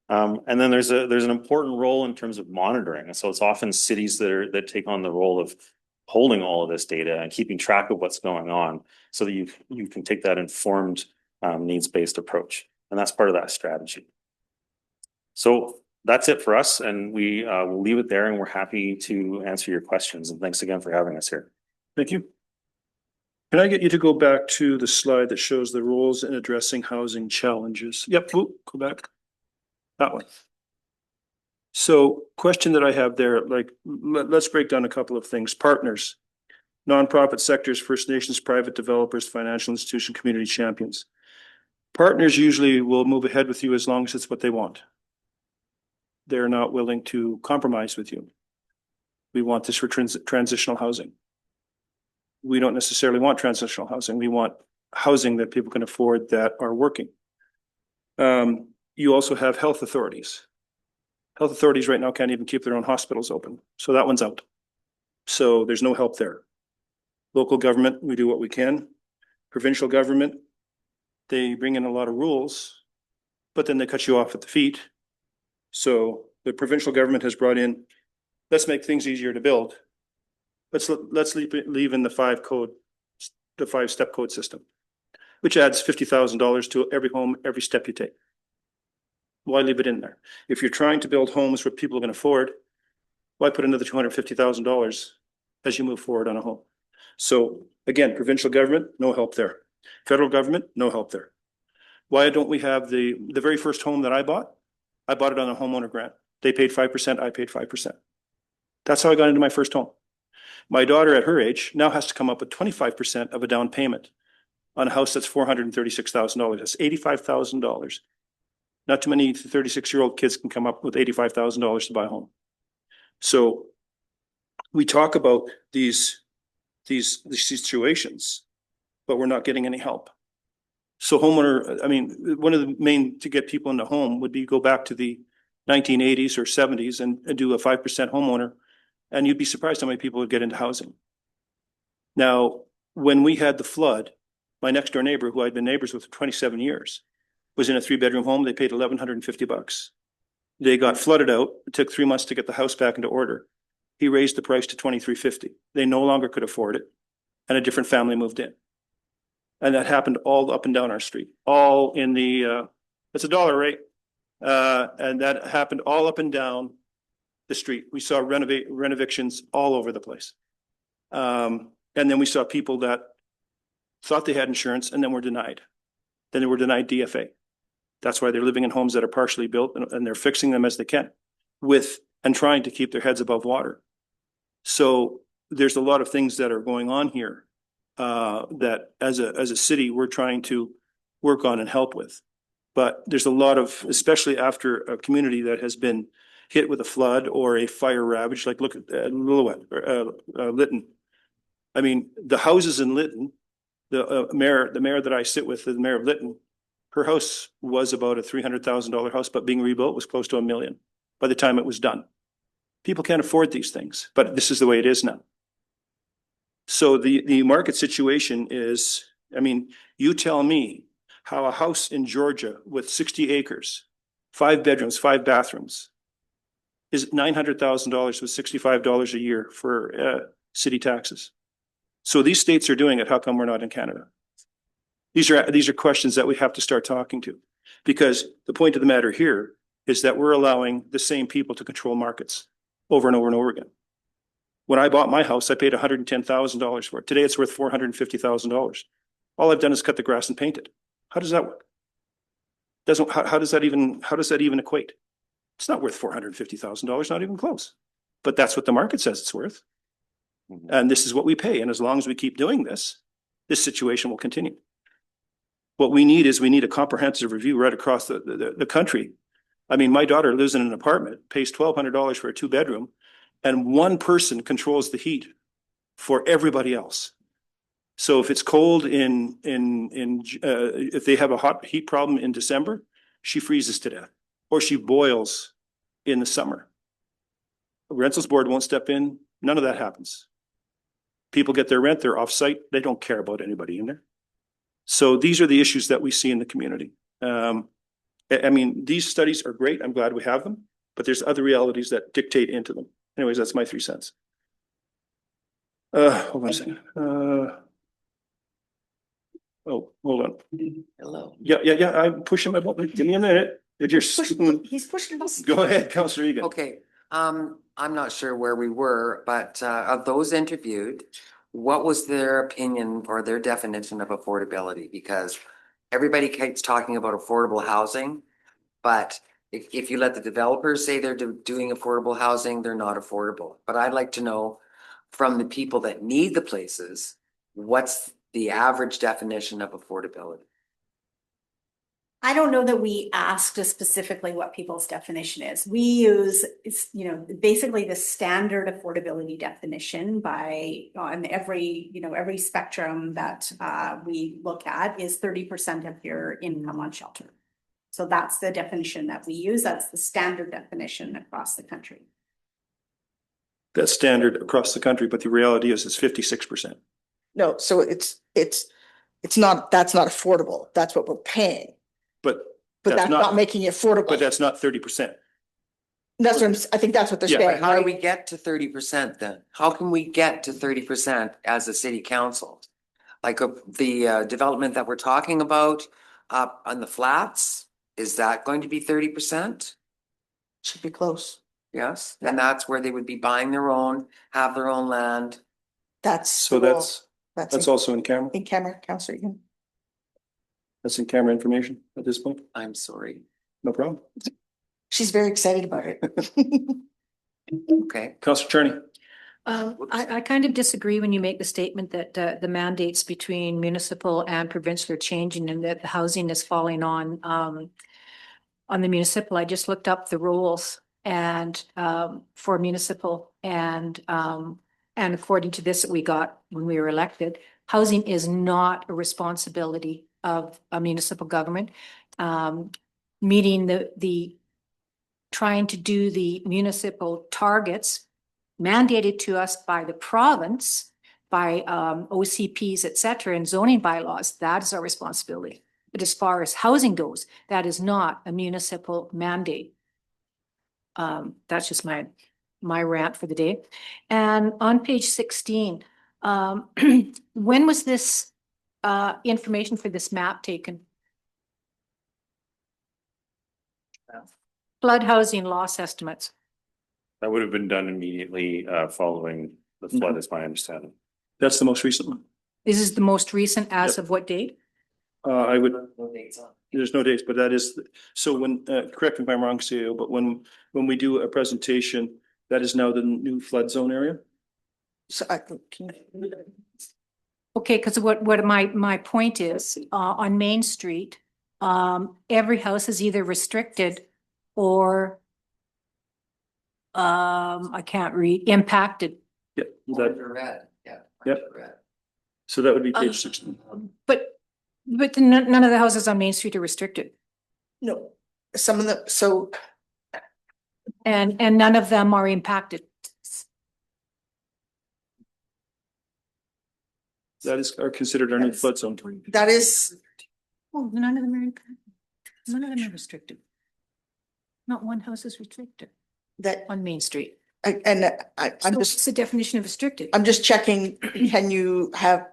And then there's an important role in terms of monitoring. And so it's often cities that take on the role of holding all of this data and keeping track of what's going on, so that you can take that informed needs-based approach. And that's part of that strategy. So that's it for us, and we will leave it there, and we're happy to answer your questions. And thanks again for having us here. Thank you. Can I get you to go back to the slide that shows the roles in addressing housing challenges? Yep, go back. That one. So question that I have there, let's break down a couple of things. Partners, nonprofit sectors, First Nations, private developers, financial institution, community champions. Partners usually will move ahead with you as long as it's what they want. They're not willing to compromise with you. We want this for transitional housing. We don't necessarily want transitional housing. We want housing that people can afford that are working. You also have health authorities. Health authorities right now can't even keep their own hospitals open. So that one's out. So there's no help there. Local government, we do what we can. Provincial government, they bring in a lot of rules, but then they cut you off at the feet. So the provincial government has brought in, let's make things easier to build. Let's leave in the 5-step code system, which adds $50,000 to every home, every step you take. Why leave it in there? If you're trying to build homes where people can afford, why put another $250,000 as you move forward on a home? So again, provincial government, no help there. Federal government, no help there. Why don't we have the very first home that I bought it on a homeowner grant. They paid 5%, I paid 5%. That's how I got into my first home. My daughter at her age now has to come up with 25% of a down payment on a house that's $436,000. That's $85,000. Not too many 36-year-old kids can come up with $85,000 to buy a home. So we talk about these situations, but we're not getting any help. So homeowner, I mean, one of the main to get people in the home would be go back to the 1980s or 70s and do a 5% homeowner, and you'd be surprised how many people would get into housing. Now, when we had the flood, my next door neighbor, who I'd been neighbors with for 27 years, was in a 3-bedroom home. They paid $1,150. They got flooded out. It took 3 months to get the house back into order. He raised the price to $2,350. They no longer could afford it, and a different family moved in. And that happened all up and down our street, all in the, it's a dollar rate. And that happened all up and down the street. We saw renovictions all over the place. And then we saw people that thought they had insurance and then were denied. Then they were denied DFA. That's why they're living in homes that are partially built, and they're fixing them as they can and trying to keep their heads above water. So there's a lot of things that are going on here that as a city, we're trying to work on and help with. But there's a lot of, especially after a community that has been hit with a flood or a fire ravage, like look at Lillooet or Lytton. I mean, the houses in Lytton, the mayor that I sit with, the mayor of Lytton, her house was about a $300,000 house, but being rebuilt was close to $1 million by the time it was done. People can't afford these things, but this is the way it is now. So the market situation is, I mean, you tell me how a house in Georgia with 60 acres, 5 bedrooms, 5 bathrooms, is $900,000 with $65 a year for city taxes. So these states are doing it. How come we're not in Canada? These are questions that we have to start talking to, because the point of the matter here is that we're allowing the same people to control markets over and over and over again. When I bought my house, I paid $110,000 for it. Today it's worth $450,000. All I've done is cut the grass and paint it. How does that work? How does that even equate? It's not worth $450,000, not even close. But that's what the market says it's worth. And this is what we pay. And as long as we keep doing this, this situation will continue. What we need a comprehensive review right across the country. I mean, my daughter lives in an apartment, pays $1,200 for a 2-bedroom, and one person controls the heat for everybody else. So if it's cold if they have a hot heat problem in December, she freezes to death, or she boils in the summer. The rentals board won't step in. None of that happens. People get their rent, they're off-site. They don't care about anybody in there. So these are the issues that we see in the community. I mean, these studies are great. I'm glad we have them, but there's other realities that dictate into them. Anyways, that's my 3 cents. Hold on a second. Oh, hold on. Hello. Yeah. I'm pushing my button. Give me a minute. He's pushing us. Go ahead, Councillor Egan. Okay, I'm not sure where we were, but of those interviewed, what was their opinion or their definition of affordability? Because everybody keeps talking about affordable housing, but if you let the developers say they're doing affordable housing, they're not affordable. But I'd like to know from the people that need the places, what's the average definition of affordability? I don't know that we asked specifically what people's definition is. We use, basically the standard affordability definition on every spectrum that we look at is 30% of your income on shelter. So that's the definition that we use. That's the standard definition across the country. That's standard across the country, but the reality is it's 56%. No, so it's not, that's not affordable. That's what we're paying. But that's not making it affordable. But that's not 30%. That's what I think that's what they're Yeah, saying. How do right? we get to 30% then? How can we get to 30% as a city council? Like the development that we're talking about up on the flats, is that going to be 30%? Should be close. Yes, and that's where they would be buying their own, have their own land. That's So the goal. that's also in camera. in camera, Councillor Egan. That's in camera information at this point. I'm sorry. No problem. She's very excited about it. Okay. Counselor Charney. I kind of disagree when you make the statement that the mandates between municipal and provincial are changing and that the housing is falling on the municipal. I just looked up the rules and for municipal and according to this that we got when we were elected, housing is not a responsibility of a municipal government. Meeting the trying to do the municipal targets mandated to us by the province, by OCPs, et cetera, and zoning bylaws, that is our responsibility. But as far as housing goes, that is not a municipal mandate. That's just my rant for the day. And on page 16, when was this information for this map taken? Flood housing loss estimates. That would have been done immediately following the flood, is my understanding. That's the most recent one. This is the most recent as Yep. of what date? I would, No dates on. there's no dates, but that is, so when, correct me if I'm wrong, CEO, but when we do a presentation, that is now the new flood zone area? So Okay, because what my point is, on Main Street, every house is either restricted or I can't read, impacted. Yep, that, Red, yeah. Yep. Red. so that would be page 16. But none of the houses on Main Street are restricted. no, some of the, so And none of them are impacted. That is, are considered our new flood zone. that is, Oh, none of them are impacted. None of them are restricted. Not one house is restricted that, on Main Street. I'm So just. what's the definition of restricted? I'm just checking, can you have,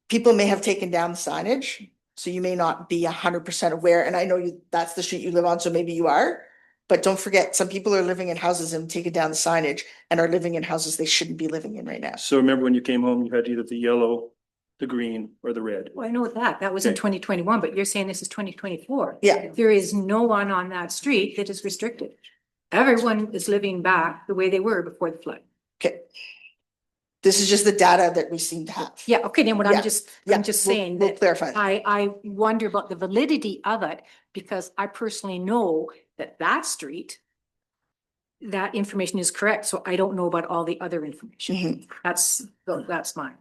people may have taken down the signage, so you may not be 100% aware, and I know you, that's the street you live on, so maybe you are. But don't forget, some people are living in houses and taking down the signage and are living in houses they shouldn't be living in right now. So remember when you came home, you had either the yellow, the green, or the red. Well, I know that was in Okay. 2021, but you're saying this is 2024. Yeah. There is no one on that street that is restricted. Everyone is living back the way they were before the flood. Okay. This is just the data that we seem to have. Yeah, okay, then what Yeah, I'm just we'll- saying we'll that clarify. I wonder about the validity of it because I personally know that street, that information is correct. So I don't know about all the other information. Mhm. That's mine.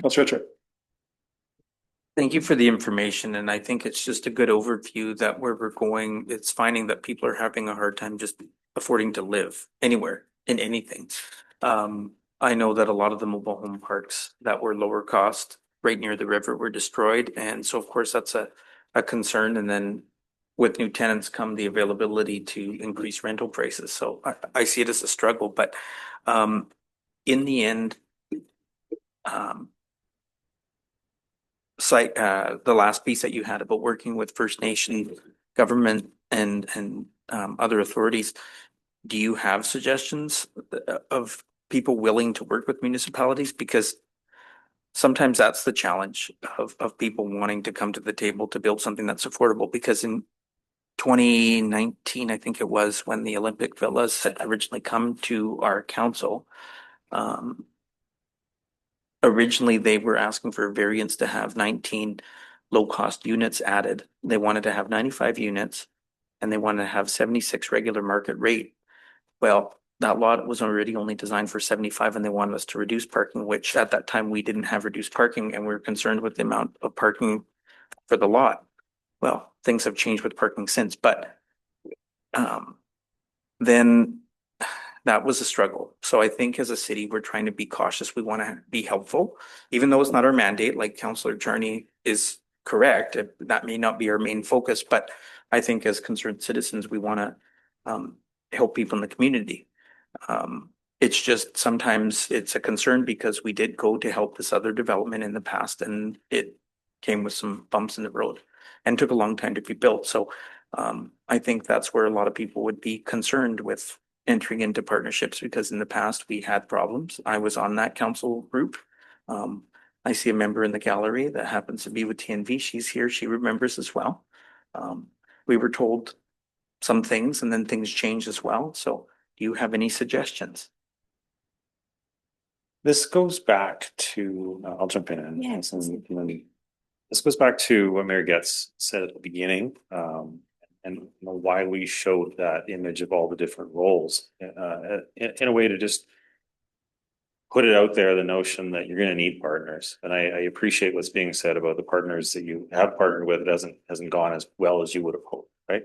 Councilor Richard. Thank you for the information, and I think it's just a good overview that where we're going, it's finding that people are having a hard time just affording to live anywhere in anything. I know that a lot of the mobile home parks that were lower cost right near the river were destroyed, and so of course that's a concern, and then with new tenants come the availability to increase rental prices, so I see it as a struggle, but in the end, cite the last piece that you had about working with First Nation government and other authorities. Do you have suggestions of people willing to work with municipalities? Because sometimes that's the challenge of people wanting to come to the table to build something that's affordable. Because in 2019, I think it was, when the Olympic Villas had originally come to our council, originally they were asking for a variance to have 19 low-cost units added. They wanted to have 95 units and they wanted to have 76 regular market rate. Well, that lot was already only designed for 75 and they wanted us to reduce parking, which at that time we didn't have reduced parking and we were concerned with the amount of parking for the lot. Well, things have changed with parking since, but then that was a struggle. So I think as a city, we're trying to be cautious. We want to be helpful, even though it's not our mandate, like Councillor Charney is correct. That may not be our main focus, but I think as concerned citizens, we want to help people in the community. It's just sometimes it's a concern because we did go to help this other development in the past and it came with some bumps in the road and took a long time to be built. So I think that's where a lot of people would be concerned with entering into partnerships because in the past we had problems. I was on that council group. I see a member in the gallery that happens to be with TNV. She's here. She remembers as well. We were told some things and then things changed as well. So do you have any suggestions? This goes back to, I'll jump in and Yes. this goes back to what Mayor Getz said at the beginning, and you know, why we showed that image of all the different roles, in a way to just put it out there, the notion that you're going to need partners. And I appreciate what's being said about the partners that you have partnered with. It hasn't gone as well as you would have hoped, right?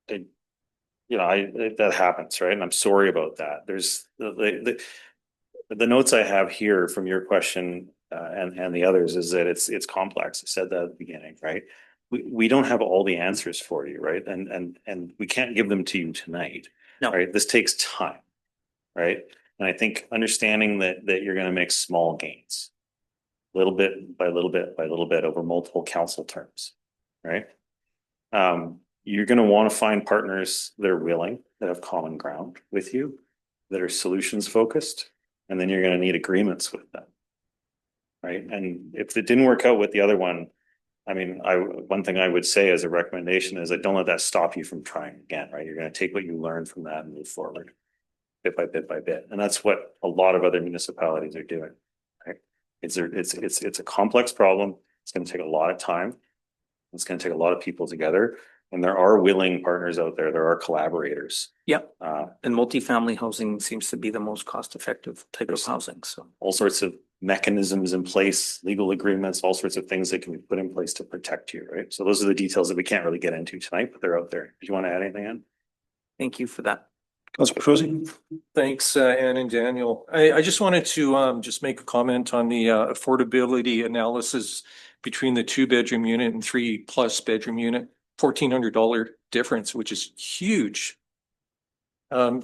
That happens, right? And I'm sorry about that. There's the notes I have here from your question and the others is that it's complex. I said that at the beginning, right? We don't have all the answers for you, right? And we can't give them to you tonight. No. Right? This takes time, right? And I think understanding that you're going to make small gains, little bit by little bit by little bit over multiple council terms, right? You're going to want to find partners that are willing, that have common ground with you, that are solutions focused, and then you're going to need agreements with them, right? And if it didn't work out with the other one, I mean, one thing I would say as a recommendation is that don't let that stop you from trying again, right? You're going to take what you learned from that and move forward bit by bit by bit. And that's what a lot of other municipalities are doing, right? It's a complex problem. It's going to take a lot of time. It's going to take a lot of people together. And there are willing partners out there. There are collaborators. Yep. And multifamily housing seems to be the most cost-effective type of housing. So all sorts of mechanisms in place, legal agreements, all sorts of things that can be put in place to protect you, right? So those are the details that we can't really get into tonight, but they're out there. Do you want to add anything in? thank you for that. Councilor Petrosi? Thanks, Ann and Daniel. I just wanted to just make a comment on the affordability analysis between the 2-bedroom unit and 3+ bedroom unit. $1,400 difference, which is huge. I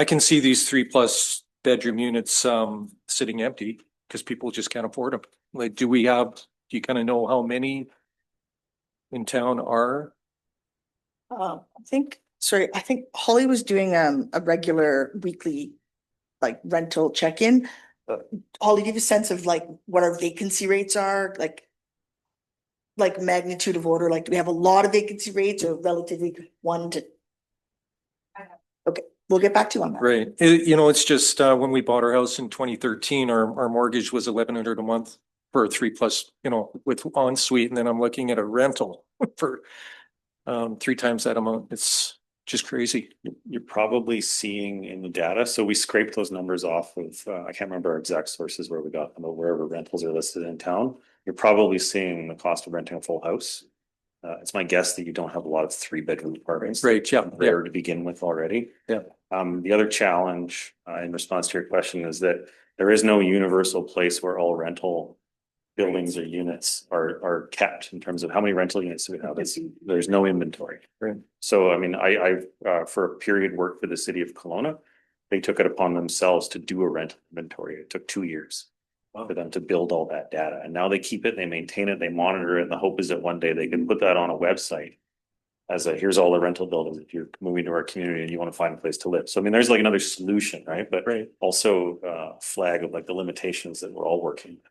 can see these 3+ bedroom units sitting empty because people just can't afford them. Like, do you kind of know how many in town are? I think Holly was doing a regular weekly like rental check-in. Holly, give you a sense of like what our vacancy rates are, like magnitude of order, like do we have a lot of vacancy rates or relatively one to? Okay, we'll get back to you on that. Right. It's just when we bought our house in 2013, our mortgage was $1,100 a month for a 3+, with ensuite. And then I'm looking at a rental for 3 times that amount. It's just crazy. You're probably seeing in the data. So we scraped those numbers off of, I can't remember our exact sources where we got them, but wherever rentals are listed in town, you're probably seeing the cost of renting a full house. It's my guess that you don't have a lot of 3-bedroom apartments. Right. Yeah. Rare to begin with already. Yeah. The other challenge in response to your question is that there is no universal place where all rental buildings or units are kept in terms of how many rental units do we have. There's no inventory. Right. So, I mean, I for a period worked for the city of Kelowna. They took it upon themselves to do a rental inventory. It took 2 years for them to build all that data. And now they keep it, they maintain it, they monitor it. And the hope is that one day they can put that on a website as here's all the rental buildings if you're moving to our community and you want to find a place to live. So, I mean, there's like another solution, right? But also flag of like the limitations that we're all working with.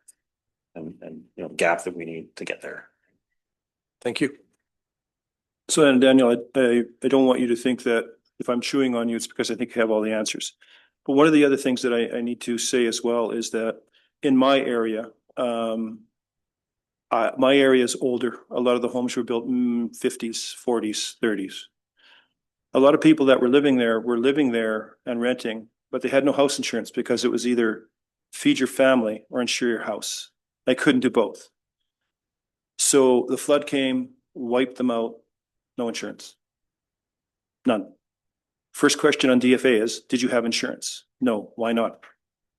And gap that we need to get there. Thank you. So, and Daniel, I don't want you to think that if I'm chewing on you, it's because I think I have all the answers. But one of the other things that I need to say as well is that in my area, my area is older. A lot of the homes were built 50s, 40s, 30s. A lot of people that were living there and renting, but they had no house insurance because it was either feed your family or insure your house. They couldn't do both. So the flood came, wiped them out, no insurance. None. First question on DFA is, did you have insurance? No. Why not?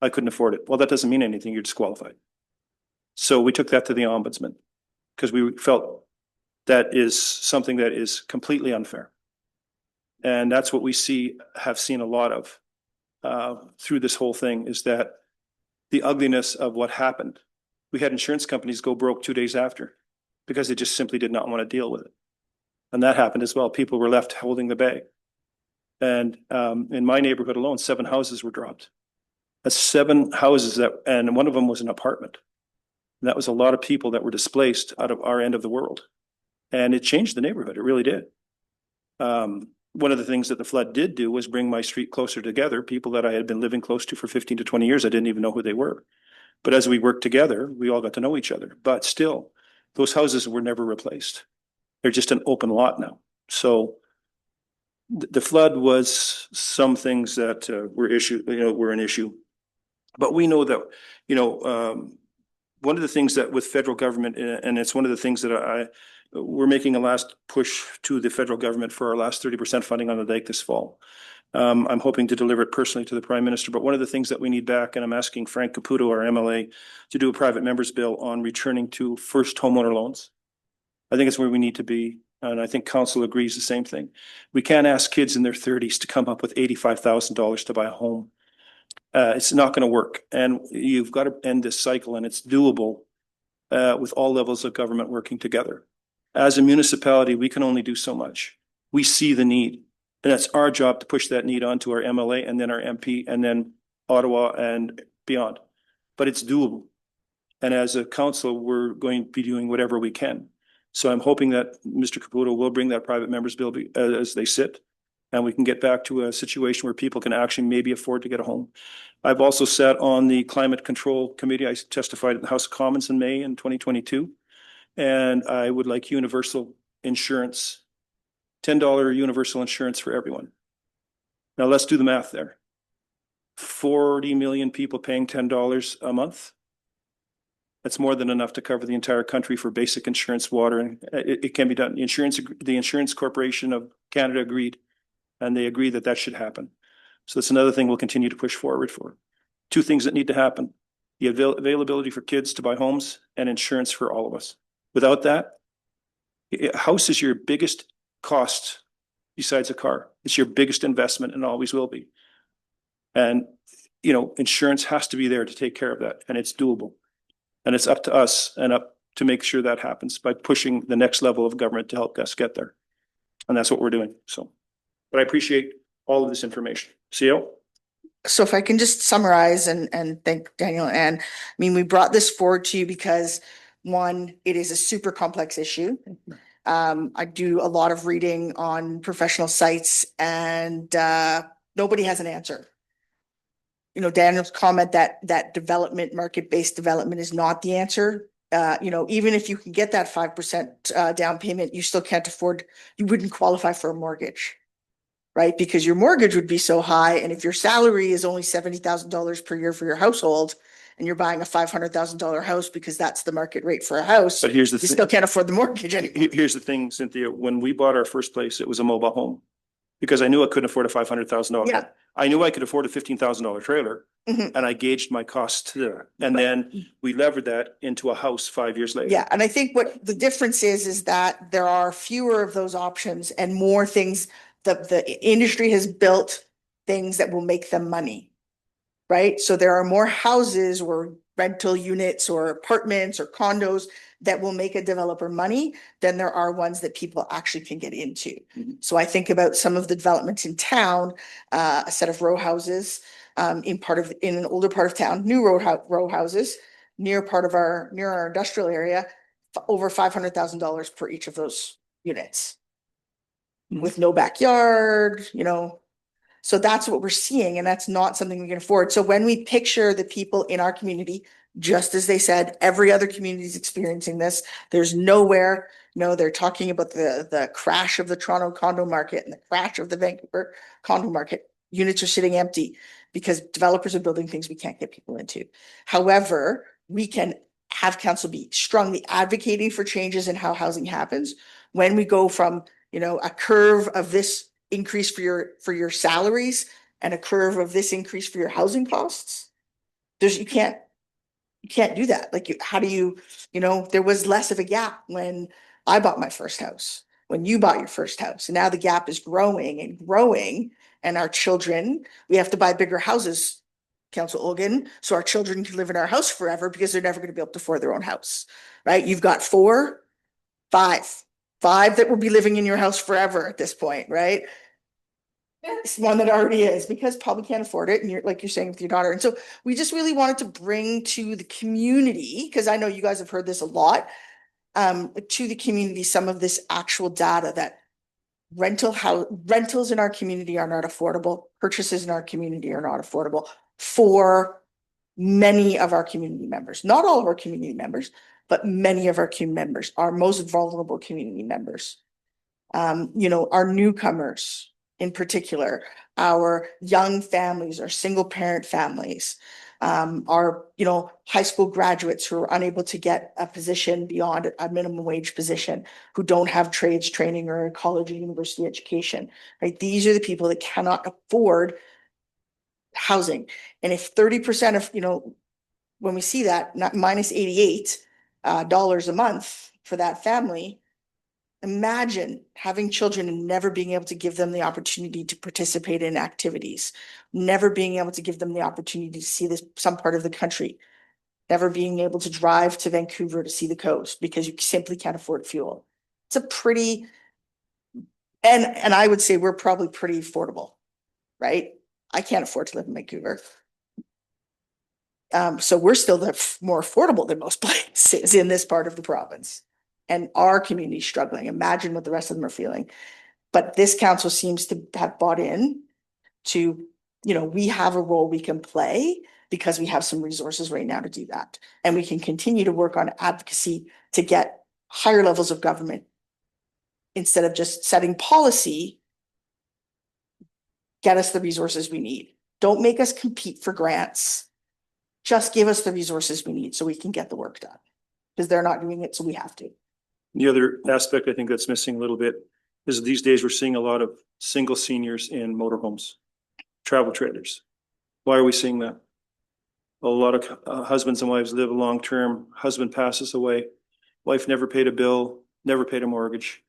I couldn't afford it. Well, that doesn't mean anything. You're disqualified. So we took that to the ombudsman because we felt that is something that is completely unfair. And that's what we have seen a lot of through this whole thing is that the ugliness of what happened. We had insurance companies go broke 2 days after because they just simply did not want to deal with it. And that happened as well. People were left holding the bag. And in my neighborhood alone, 7 houses were dropped That's 7 houses and one of them was an apartment. And that was a lot of people that were displaced out of our end of the world. And it changed the neighborhood. It really did. One of the things that the flood did do was bring my street closer together. People that I had been living close to for 15 to 20 years, I didn't even know who they were. But as we worked together, we all got to know each other. But still, those houses were never replaced. They're just an open lot now. So the flood was some things that were an issue. But we know that, one of the things that with federal government, and it's one of the things that we're making a last push to the federal government for our last 30% funding on the dike this fall. I'm hoping to deliver it personally to the Prime Minister, but one of the things that we need back, and I'm asking Frank Caputo, our MLA, to do a private members bill on returning to first homeowner loans. I think it's where we need to be, and I think council agrees the same thing. We can't ask kids in their 30s to come up with $85,000 to buy a home. It's not going to work, and you've got to end this cycle, and it's doable with all levels of government working together. As a municipality, we can only do so much. We see the need, and it's our job to push that need onto our MLA and then our MP and then Ottawa and beyond. But it's doable. And as a council, we're going to be doing whatever we can. So I'm hoping that Mr. Caputo will bring that private members bill as they sit, and we can get back to a situation where people can actually maybe afford to get a home. I've also sat on the Climate Control Committee. I testified in the House of Commons in May in 2022. And I would like universal insurance, $10 universal insurance for everyone. Now let's do the math there. 40 million people paying $10 a month. That's more than enough to cover the entire country for basic insurance, water, and it can be done. The Insurance Corporation of Canada agreed, and they agree that that should happen. So that's another thing we'll continue to push forward for. 2 things that need to happen: the availability for kids to buy homes and insurance for all of us. Without that, a house is your biggest cost besides a car. It's your biggest investment and always will be. And, insurance has to be there to take care of that, and it's doable. And it's up to us and up to make sure that happens by pushing the next level of government to help us get there. And that's what we're doing. So, but I appreciate all of this information. CEO? So if I can just summarize and thank Daniel and Ann. I mean, we brought this forward to you because, one, it is a super complex issue. I do a lot of reading on professional sites, and nobody has an answer. Daniel's comment that development, market-based development is not the answer. Even if you can get that 5% down payment, you still can't afford, you wouldn't qualify for a mortgage, right? Because your mortgage would be so high. And if your salary is only $70,000 per year for your household, and you're buying a $500,000 house because that's the market rate for a house, But here's the you thing. still can't afford the mortgage anymore. Here's the thing, Cynthia. When we bought our first place, it was a mobile home because I knew I couldn't afford a $500,000 Yeah. home. I knew I could afford a $15,000 trailer, Mhm. and I gauged my costs there. And then we levered that into a house 5 years later. Yeah, and I think what the difference is that there are fewer of those options and more things. The industry has built things that will make them money, right? So there are more houses or rental units or apartments or condos that will make a developer money than there are ones that people actually can get into. Mhm. So I think about some of the developments in town, a set of row houses in an older part of town, new row houses near our industrial area, over $500,000 per each of those units. Mhm. With no backyard, so that's what we're seeing, and that's not something we can afford. So when we picture the people in our community, just as they said, every other community is experiencing this. There's nowhere, they're talking about the crash of the Toronto condo market and the crash of the Vancouver condo market. Units are sitting empty because developers are building things we can't get people into. However, we can have council be strongly advocating for changes in how housing happens. When we go from, a curve of this increase for your salaries and a curve of this increase for your housing costs, you can't do that. Like, how do you, there was less of a gap when I bought my first house, when you bought your first house, and now the gap is growing and growing, and our children, we have to buy bigger houses, Council Olgan, so our children can live in our house forever because they're never going to be able to afford their own house, right? You've got five that will be living in your house forever at this point, right? It's one that already is, because probably can't afford it, and you're, like you're saying with your daughter. And so we just really wanted to bring to the community, because I know you guys have heard this a lot, to the community, some of this actual data that rentals in our community are not affordable, purchases in our community are not affordable for many of our community members. Not all of our community members, but many of our community members, our most vulnerable community members. Our newcomers in particular, our young families, our single parent families, our, high school graduates who are unable to get a position beyond a minimum wage position, who don't have trades training or a college or university education, right? These are the people that cannot afford housing. And if 30% of, when we see that, not minus 88 dollars a month for that family, imagine having children and never being able to give them the opportunity to participate in activities, never being able to give them the opportunity to see some part of the country, never being able to drive to Vancouver to see the coast because you simply can't afford fuel. It's a pretty, and I would say we're probably pretty affordable, right? I can't afford to live in Vancouver. So we're still more affordable than most places in this part of the province. And our community is struggling. Imagine what the rest of them are feeling. But this council seems to have bought in to, we have a role we can play because we have some resources right now to do that. And we can continue to work on advocacy to get higher levels of government instead of just setting policy. Get us the resources we need. Don't make us compete for grants. Just give us the resources we need so we can get the work done. Because they're not doing it, so we have to. The other aspect I think that's missing a little bit is these days we're seeing a lot of single seniors in motorhomes, travel trailers. Why are we seeing that? A lot of husbands and wives live long-term. Husband passes away. Wife never paid a bill, never paid a mortgage,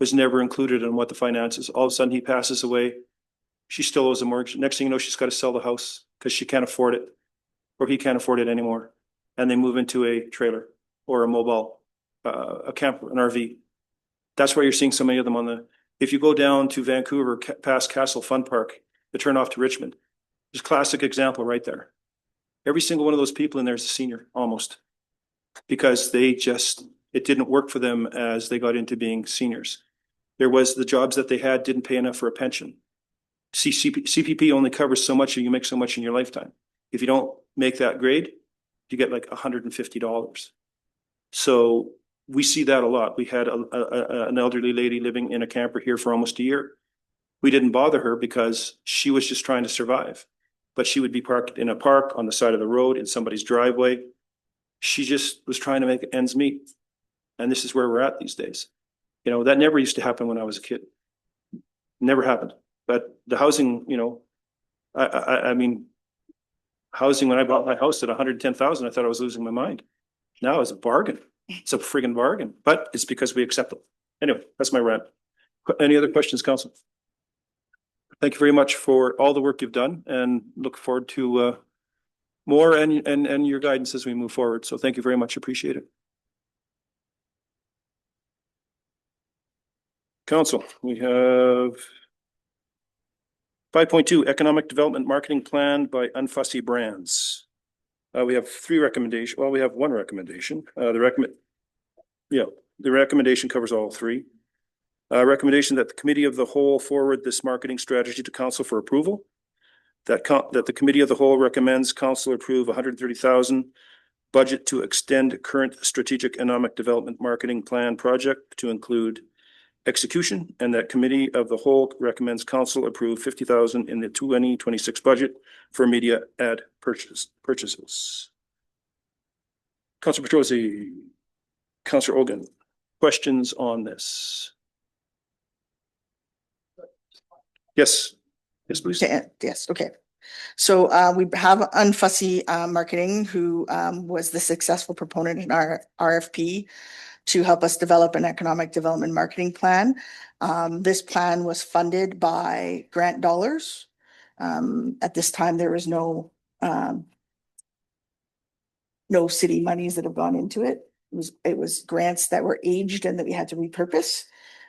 was never included in what the finances. All of a sudden he passes away. She still owes a mortgage. Next thing you know, she's got to sell the house because she can't afford it, or he can't afford it anymore. And they move into a trailer or a mobile, a camper, an RV. That's why you're seeing so many of them if you go down to Vancouver, past Castle Fun Park, the turn off to Richmond, there's a classic example right there. Every single one of those people in there is a senior, almost, because it didn't work for them as they got into being seniors. The jobs that they had didn't pay enough for a pension. CPP only covers so much and you make so much in your lifetime. If you don't make that grade, you get like $150. So we see that a lot. We had an elderly lady living in a camper here for almost a year. We didn't bother her because she was just trying to survive, but she would be parked in a park on the side of the road in somebody's driveway. She just was trying to make ends meet. And this is where we're at these days. That never used to happen when I was a kid. Never happened. But the housing, I mean, housing, when I bought my house at 110,000, I thought I was losing my mind. Now it's a bargain. It's a friggin' bargain, but it's because we accept it. Anyway, that's my rant. Any other questions, council? Thank you very much for all the work you've done and look forward to more and your guidance as we move forward. So thank you very much. Appreciate it. Council, we have 5.2 Economic Development Marketing Plan by Unfussy Brands. We have three recommendations. Well, we have one recommendation. The recommendation covers all three. Recommendation that the Committee of the Whole forward this marketing strategy to Council for approval. That the Committee of the Whole recommends Council approve 130,000 budget to extend current strategic economic development marketing plan project to include execution, and that Committee of the Whole recommends Council approve 50,000 in the 2026 budget for media ad purchases. Councillor Petrosi, Councillor Ogan, questions on this? Yes, please. Yes, okay. So we have Unfussy Marketing, who was the successful proponent in our RFP to help us develop an economic development marketing plan. This plan was funded by grant dollars. At this time, there was no city monies that have gone into it. It was grants that were aged and that we had to repurpose.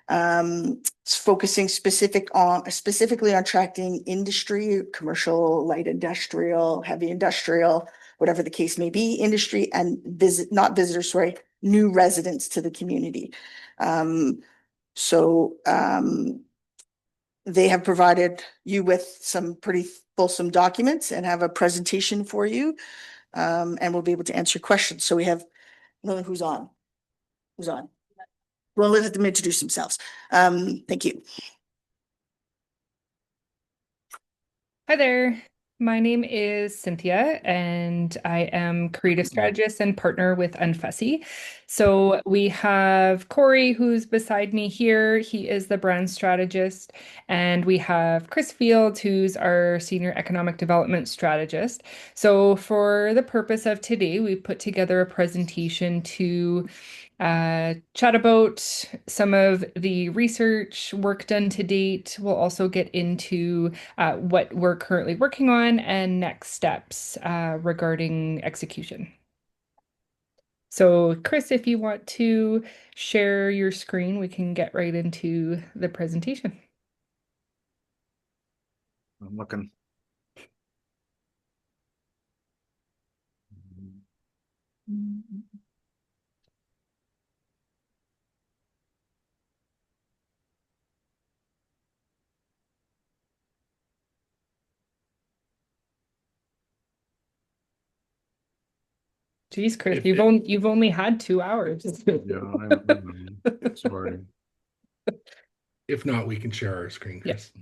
It's focusing specifically on attracting industry, commercial, light industrial, heavy industrial, whatever the case may be, industry and not visitors, sorry, new residents to the community. So they have provided you with some pretty fulsome documents and have a presentation for you. And we'll be able to answer questions. So we have, who's on? Who's on? We'll let them introduce themselves. Thank you. Hi there. My name is Cynthia, and I am creative strategist and partner with Unfussy. So we have Corey, who's beside me here. He is the brand strategist. And we have Chris Fields, who's our senior economic development strategist. So for the purpose of today, we put together a presentation to chat about some of the research work done to date. We'll also get into what we're currently working on and next steps regarding execution. So Chris, if you want to share your screen, we can get right into the presentation. I'm looking. Geez, Chris, If you've only had 2 hours. Yeah, I'm sorry. If not, we can share our screen, Chris.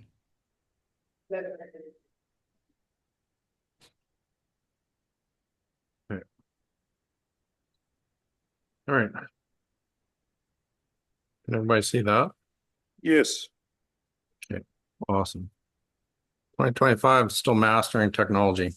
Okay. All right. Can everybody see that? Yes. Awesome. 2025, still mastering technology.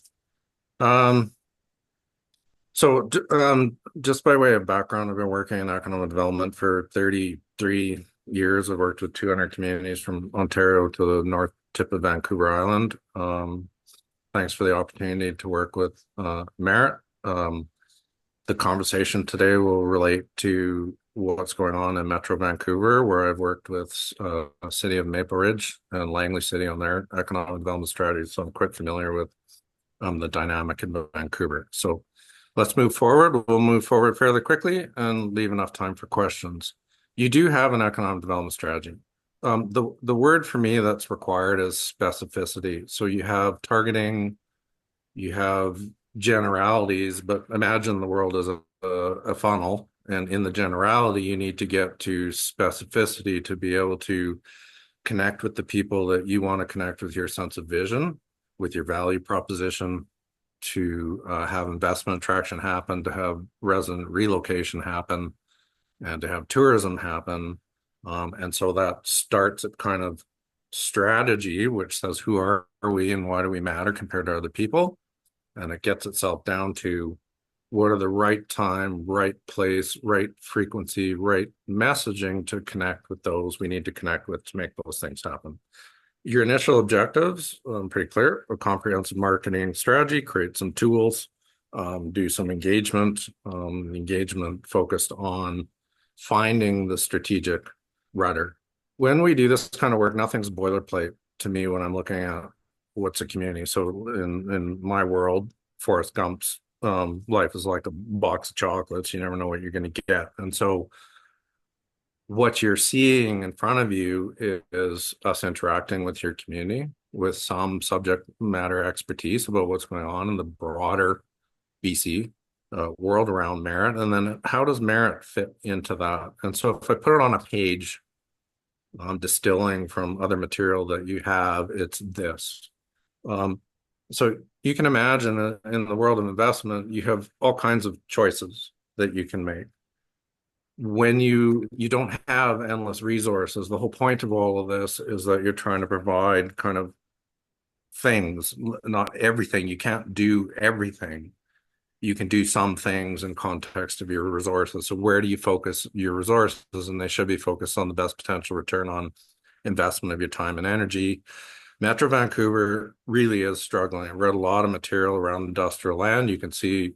Just by way of background, I've been working in economic development for 33 years. I've worked with 200 communities from Ontario to the north tip of Vancouver Island. Thanks for the opportunity to work with Merritt. The conversation today will relate to what's going on in Metro Vancouver, where I've worked with City of Maple Ridge and Langley City on their economic development strategy. So I'm quite familiar with the dynamic in Vancouver. So let's move forward. We'll move forward fairly quickly and leave enough time for questions. You do have an economic development strategy. The word for me that's required is specificity. So you have targeting, you have generalities, but imagine the world as a funnel. And in the generality, you need to get to specificity to be able to connect with the people that you want to connect with your sense of vision, with your value proposition, to have investment attraction happen, to have resident relocation happen, and to have tourism happen. And so that starts at kind of strategy, which says who are we and why do we matter compared to other people? And it gets itself down to what are the right time, right place, right frequency, right messaging to connect with those we need to connect with to make those things happen. Your initial objectives, pretty clear: a comprehensive marketing strategy, create some tools, do some engagement focused on finding the strategic rudder. When we do this kind of work, nothing's boilerplate to me when I'm looking at what's a community. So in my world, Forrest Gump's life is like a box of chocolates. You never know what you're going to get. And so what you're seeing in front of you is us interacting with your community with some subject matter expertise about what's going on in the broader BC world around Merritt. And then how does Merritt fit into that? And so if I put it on a page, distilling from other material that you have, it's this. So you can imagine in the world of investment, you have all kinds of choices that you can make. When you don't have endless resources, the whole point of all of this is that you're trying to provide kind of things, not everything. You can't do everything. You can do some things in context of your resources. So where do you focus your resources? And they should be focused on the best potential return on investment of your time and energy. Metro Vancouver really is struggling. I read a lot of material around industrial land. You can see,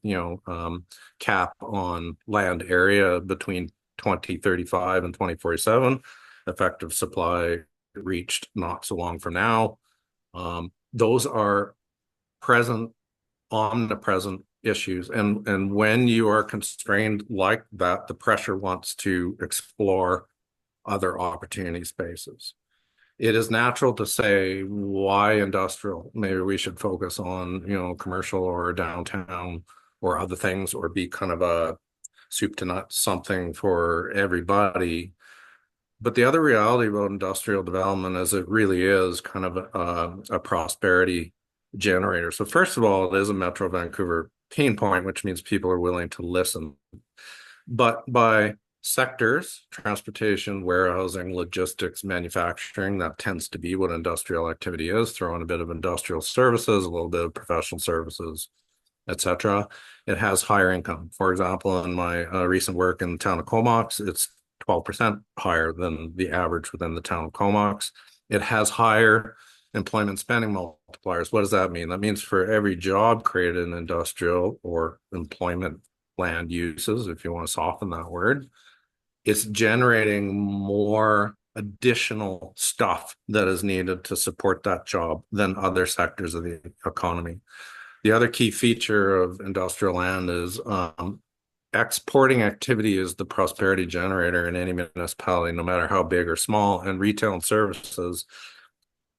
cap on land area between 2035 and 2047. effective supply reached not so long from now. Those are omnipresent issues. And when you are constrained like that, the pressure wants to explore other opportunity spaces. It is natural to say, why industrial? Maybe we should focus on, commercial or downtown or other things, or be kind of a soup to nuts something for everybody. But the other reality about industrial development is it really is kind of a prosperity generator. So first of all, it is a Metro Vancouver pain point, which means people are willing to listen. But by sectors, transportation, warehousing, logistics, manufacturing, that tends to be what industrial activity is. Throw in a bit of industrial services, a little bit of professional services, etc. It has higher income. For example, in my recent work in the town of Comox, it's 12% higher than the average within the town of Comox. It has higher employment spending multipliers. What does that mean? That means for every job created in industrial or employment land uses, if you want to soften that word, it's generating more additional stuff that is needed to support that job than other sectors of the economy. The other key feature of industrial land is exporting activity is the prosperity generator in any municipality, no matter how big or small, and retail and services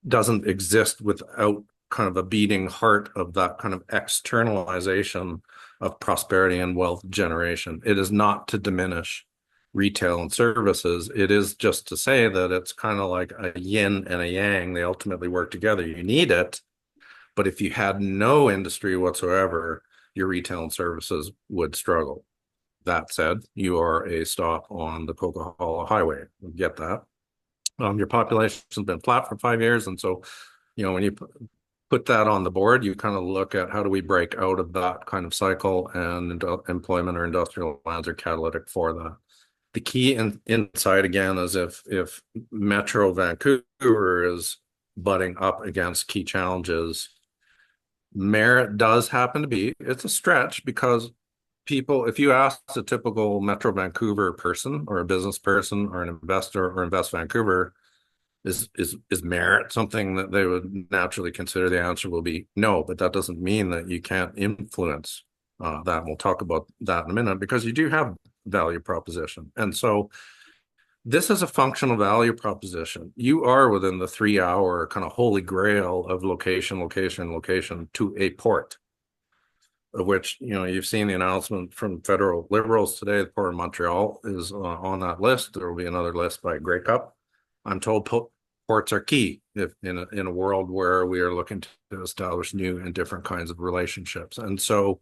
doesn't exist without kind of a beating heart of that kind of externalization of prosperity and wealth generation. It is not to diminish retail and services. It is just to say that it's kind of like a yin and a yang. They ultimately work together. You need it, but if you had no industry whatsoever, your retail and services would struggle. That said, you are a stop on the Coquihalla Highway. We get that. Your population's been flat for 5 years, and so, when you put that on the board, you kind of look at how do we break out of that kind of cycle, and employment or industrial lands are catalytic for that. The key insight again is if Metro Vancouver is butting up against key challenges, Merritt does happen to be, it's a stretch because people, if you ask a typical Metro Vancouver person or a business person or an investor or Invest Vancouver, is Merritt something that they would naturally consider? The answer will be no, but that doesn't mean that you can't influence that. We'll talk about that in a minute, because you do have value proposition. And so this is a functional value proposition. You are within the 3-hour kind of holy grail of location to a port, of which, you've seen the announcement from federal Liberals today. The Port of Montreal is on that list. There will be another list by Grey Cup. I'm told ports are key if in a world where we are looking to establish new and different kinds of relationships. And so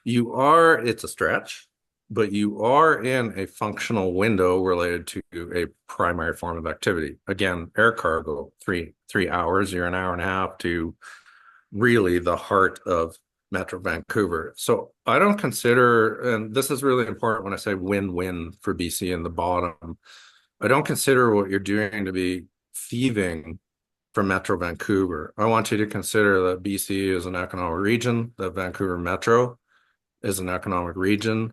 it's a stretch, but you are in a functional window related to a primary form of activity. Again, air cargo, 3 hours, you're an hour and a half to really the heart of Metro Vancouver. So I don't consider, and this is really important when I say win-win for BC in the bottom, I don't consider what you're doing to be thieving from Metro Vancouver. I want you to consider that BC is an economic region, that Vancouver Metro is an economic region.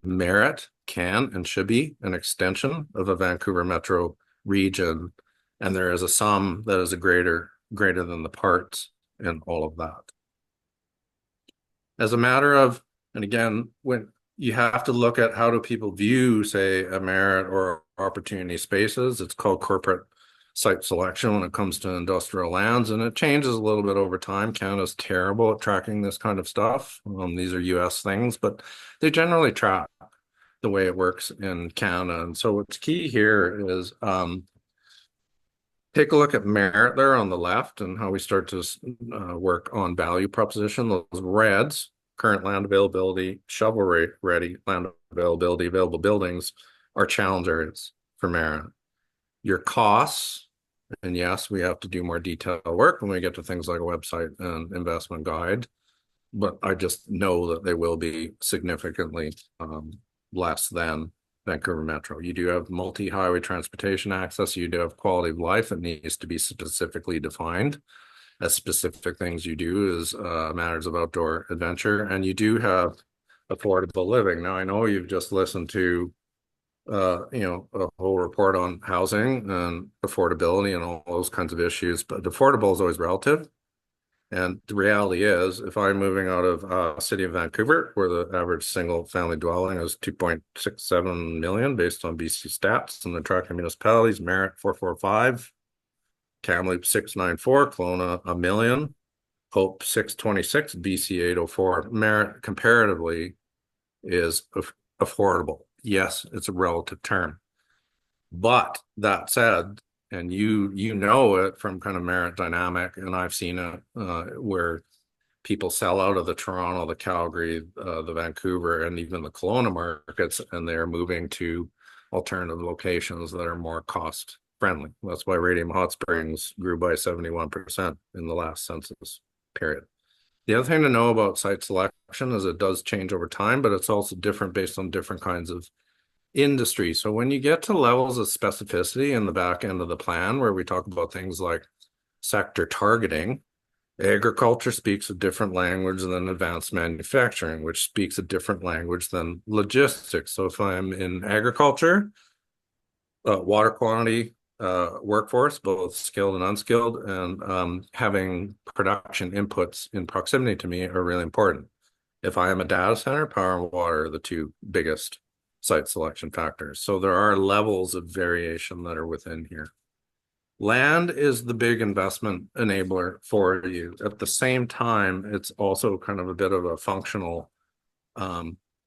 Merritt can and should be an extension of a Vancouver Metro region, and there is a sum that is greater than the parts in all of that. As a matter of, and again, when you have to look at how do people view, say, a Merritt or opportunity spaces, it's called corporate site selection when it comes to industrial lands, and it changes a little bit over time. Canada's terrible at tracking this kind of stuff. These are US things, but they generally track the way it works in Canada. And so what's key here is take a look at Merritt there on the left and how we start to work on value proposition. Those reds, current land availability, shovel ready land availability, available buildings, are challenge areas for Merritt. Your costs, and yes, we have to do more detailed work when we get to things like a website and investment guide, but I just know that they will be significantly less than Vancouver Metro. You do have multi-highway transportation access. You do have quality of life that needs to be specifically defined as specific things you do as matters of outdoor adventure. And you do have affordable living. Now, I know you've just listened to a whole report on housing and affordability and all those kinds of issues, but affordable is always relative. And the reality is, if I'm moving out of city of Vancouver, where the average single family dwelling is 2.67 million based on BC stats, and the tracking municipalities, Merritt 445, Kamloops 694, Kelowna 1 million, Hope 626, BC 804. Merritt comparatively is affordable. Yes, it's a relative term. But that said, and you know it from kind of Merritt dynamic, and I've seen it where people sell out of the Toronto, the Calgary, the Vancouver, and even the Kelowna markets, and they're moving to alternative locations that are more cost friendly. That's why Radium Hot Springs grew by 71% in the last census period. The other thing to know about site selection is it does change over time, but it's also different based on different kinds of industry. So when you get to levels of specificity in the back end of the plan, where we talk about things like sector targeting, agriculture speaks a different language than advanced manufacturing, which speaks a different language than logistics. So if I'm in agriculture, water quality, workforce, both skilled and unskilled, and having production inputs in proximity to me are really important. If I am a data center, power and water are the two biggest site selection factors. So there are levels of variation that are within here. Land is the big investment enabler for you. At the same time, it's also kind of a bit of a functional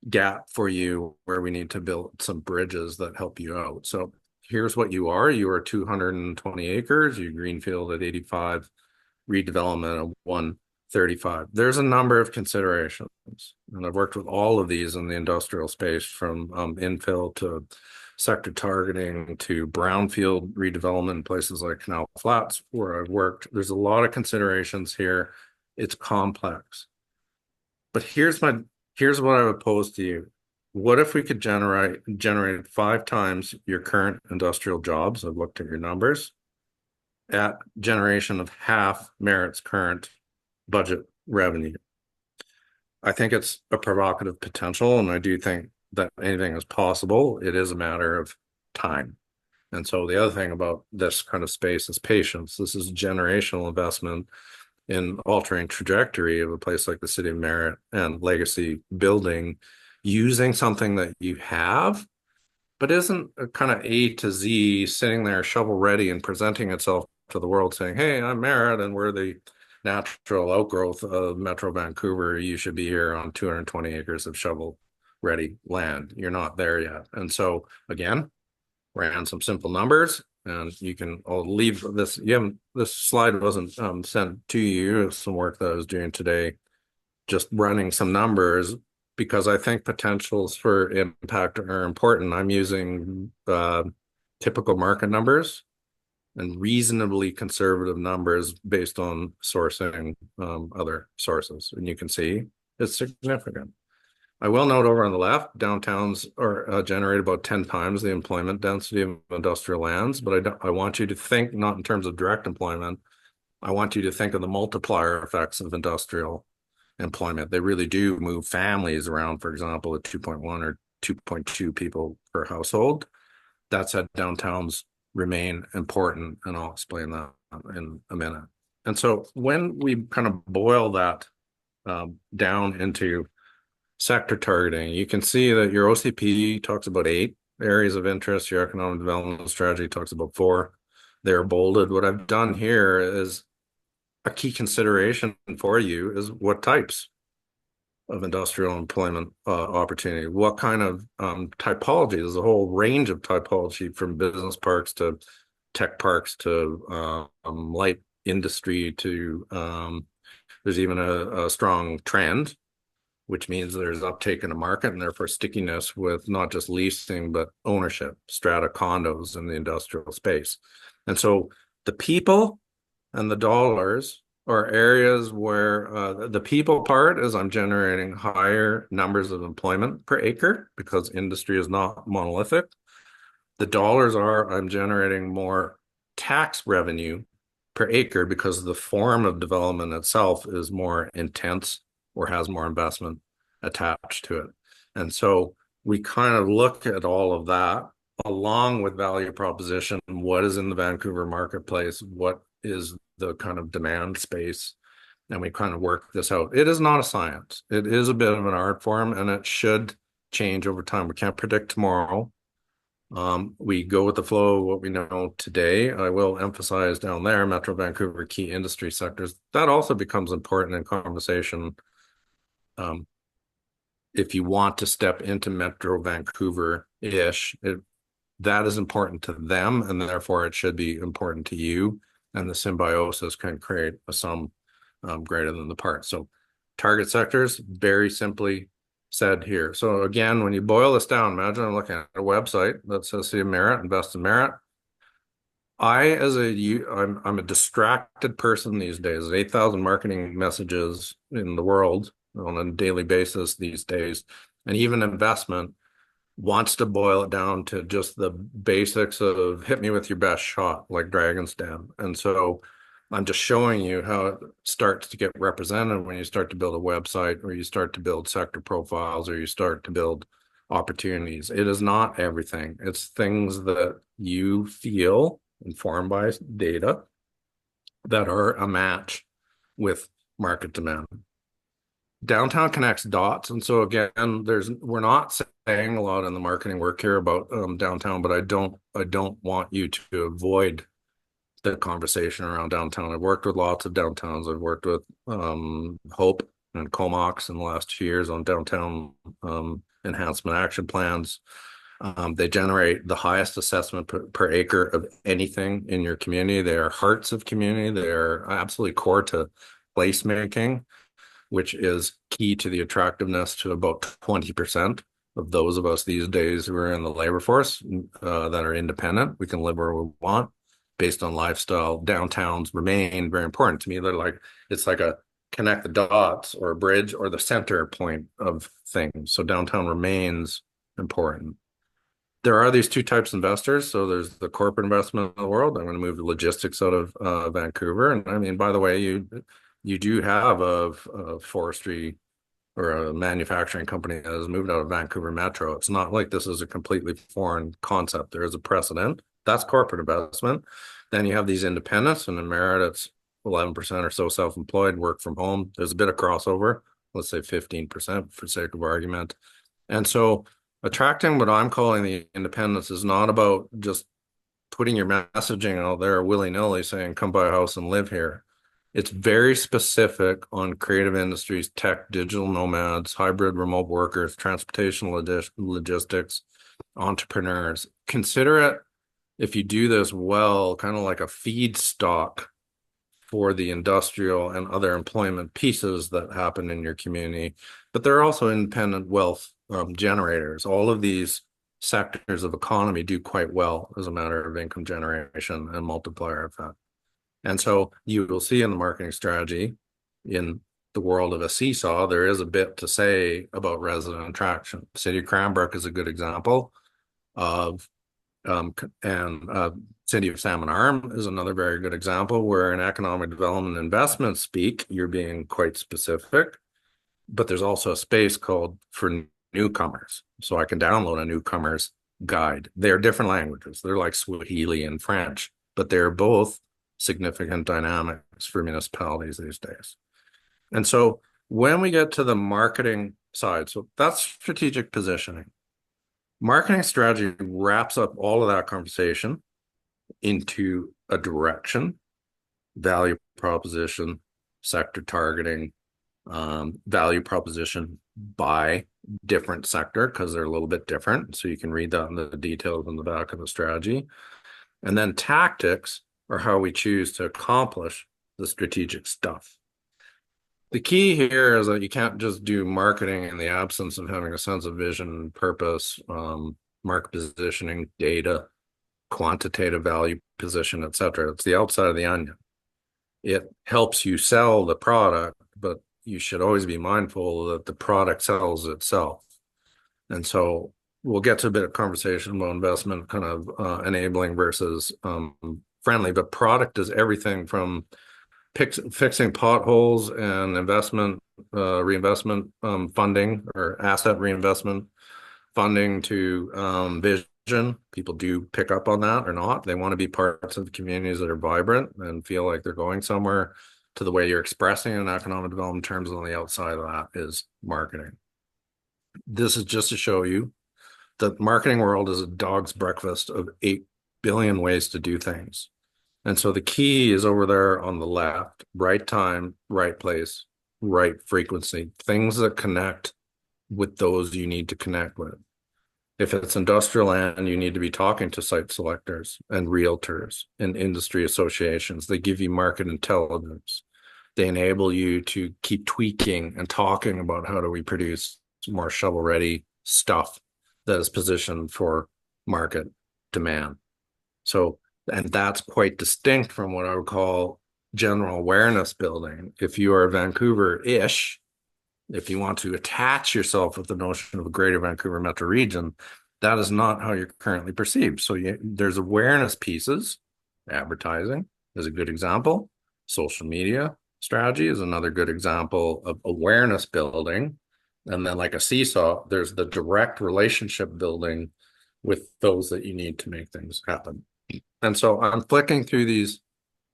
gap for you where we need to build some bridges that help you out. So here's what you are. You are 220 acres, you greenfield at 85, redevelopment at 135. There's a number of considerations, and I've worked with all of these in the industrial space, from infill to sector targeting to brownfield redevelopment in places like Canal Flats where I've worked. There's a lot of considerations here. It's complex. But here's what I would pose to you. What if we could generate 5 times your current industrial jobs? I've looked at your numbers at generation of half Merritt's current budget revenue. I think it's a provocative potential, and I do think that anything is possible. It is a matter of time. And so the other thing about this kind of space is patience. This is generational investment in altering trajectory of a place like the city of Merritt and legacy building, using something that you have, but isn't a kind of A to Z sitting there shovel ready and presenting itself to the world saying, hey, I'm Merritt and we're the natural outgrowth of Metro Vancouver. You should be here on 220 acres of shovel ready land. You're not there yet. And so again, ran some simple numbers, and I'll leave this. This slide wasn't sent to you. Some work that I was doing today, just running some numbers, because I think potentials for impact are important. I'm using typical market numbers and reasonably conservative numbers based on sourcing other sources. And you can see it's significant. I will note over on the left, downtowns are generate about 10 times the employment density of industrial lands, but I want you to think not in terms of direct employment. I want you to think of the multiplier effects of industrial employment. They really do move families around, for example, at 2.1 or 2.2 people per household. That said, downtowns remain important, and I'll explain that in a minute. And so when we kind of boil that down into sector targeting, you can see that your OCP talks about 8 areas of interest. Your economic development strategy talks about 4. They're bolded. What I've done here is a key consideration for you is what types of industrial employment opportunity, what kind of typology. There's a whole range of typology, from business parks to tech parks to light industry to there's even a strong trend, which means there's uptake in the market and therefore stickiness with not just leasing, but ownership, strata condos in the industrial space. And so the people and the dollars are areas where the people part is I'm generating higher numbers of employment per acre because industry is not monolithic. The dollars are I'm generating more tax revenue per acre because the form of development itself is more intense or has more investment attached to it. And so we kind of look at all of that along with value proposition, what is in the Vancouver marketplace, what is the kind of demand space, and we kind of work this out. It is not a science. It is a bit of an art form, and it should change over time. We can't predict tomorrow. We go with the flow of what we know today. I will emphasize down there, Metro Vancouver key industry sectors. That also becomes important in conversation. If you want to step into Metro Vancouver-ish, that is important to them, and therefore it should be important to you. And the symbiosis can create a sum greater than the parts. So target sectors, very simply said here. So again, when you boil this down, imagine I'm looking at a website that says see Merritt, invest in Merritt. I'm a distracted person these days. There's 8,000 marketing messages in the world on a daily basis these days. And even investment wants to boil it down to just the basics of hit me with your best shot, like Dragon's Den. And so I'm just showing you how it starts to get represented when you start to build a website, or you start to build sector profiles, or you start to build opportunities. It is not everything. It's things that you feel informed by data that are a match with market demand. Downtown connects dots. And so again, we're not saying a lot in the marketing work here about downtown, but I don't want you to avoid the conversation around downtown. I've worked with lots of downtowns. I've worked with Hope and Comox in the last 2 years on downtown enhancement action plans. They generate the highest assessment per acre of anything in your community. They are hearts of community. They are absolutely core to placemaking, which is key to the attractiveness to about 20% of those of us these days who are in the labor force that are independent. We can live where we want based on lifestyle. Downtowns remain very important to me. It's like a connect the dots or a bridge or the center point of things. So downtown remains important. There are these two types of investors. So there's the corporate investment in the world. I'm going to move the logistics out of Vancouver. And I mean, by the way, you do have a forestry or a manufacturing company that has moved out of Vancouver Metro. It's not like this is a completely foreign concept. There is a precedent. That's corporate investment. Then you have these independents, and in Merritt, it's 11% or so self-employed, work from home. There's a bit of crossover, let's say 15% for sake of argument. And so attracting what I'm calling the independents is not about just putting your messaging out there willy-nilly saying, come buy a house and live here. It's very specific on creative industries, tech, digital nomads, hybrid remote workers, transportation logistics, entrepreneurs. Consider it, if you do this well, kind of like a feedstock for the industrial and other employment pieces that happen in your community. But there are also independent wealth generators. All of these sectors of economy do quite well as a matter of income generation and multiplier effect. And so you will see in the marketing strategy, in the world of a seesaw, there is a bit to say about resident attraction. City of Cranbrook is a good example of, City of Salmon Arm is another very good example where in economic development investment speak, you're being quite specific, but there's also a space called for newcomers. So I can download a newcomer's guide. They're different languages. They're like Swahili and French, but they're both significant dynamics for municipalities these days. And so when we get to the marketing side, so that's strategic positioning. Marketing strategy wraps up all of that conversation into a direction, value proposition, sector targeting, value proposition by different sector because they're a little bit different. So you can read that in the details in the back of the strategy. And then tactics are how we choose to accomplish the strategic stuff. The key here is that you can't just do marketing in the absence of having a sense of vision, purpose, market positioning, data, quantitative value position, etc. It's the outside of the onion. It helps you sell the product, but you should always be mindful that the product sells itself. And so we'll get to a bit of conversation about investment kind of enabling versus friendly, but product is everything from fixing potholes and investment reinvestment funding or asset reinvestment funding to vision. People do pick up on that or not. They want to be parts of the communities that are vibrant and feel like they're going somewhere, to the way you're expressing in economic development terms. On the outside of that is marketing. This is just to show you the marketing world is a dog's breakfast of 8 billion ways to do things. And so the key is over there on the left: right time, right place, right frequency, things that connect with those you need to connect with. If it's industrial land, you need to be talking to site selectors and realtors and industry associations. They give you market intelligence. They enable you to keep tweaking and talking about how do we produce more shovel-ready stuff that is positioned for market demand. So, and that's quite distinct from what I would call general awareness building. If you are Vancouver-ish, if you want to attach yourself with the notion of a greater Vancouver metro region, that is not how you're currently perceived. So there's awareness pieces. Advertising is a good example. Social media strategy is another good example of awareness building. And then, like a seesaw, there's the direct relationship building with those that you need to make things happen. And so I'm flicking through these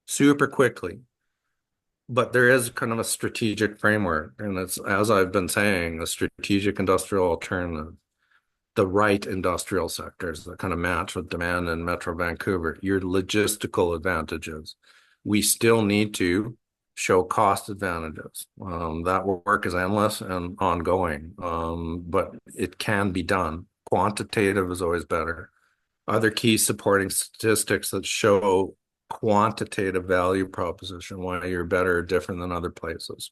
super quickly, but there is kind of a strategic framework. And it's, as I've been saying, a strategic industrial alternative, the right industrial sectors that kind of match with demand in Metro Vancouver, your logistical advantages. We still need to show cost advantages. That work is endless and ongoing, but it can be done. Quantitative is always better. Other key supporting statistics that show quantitative value proposition, why you're better or different than other places.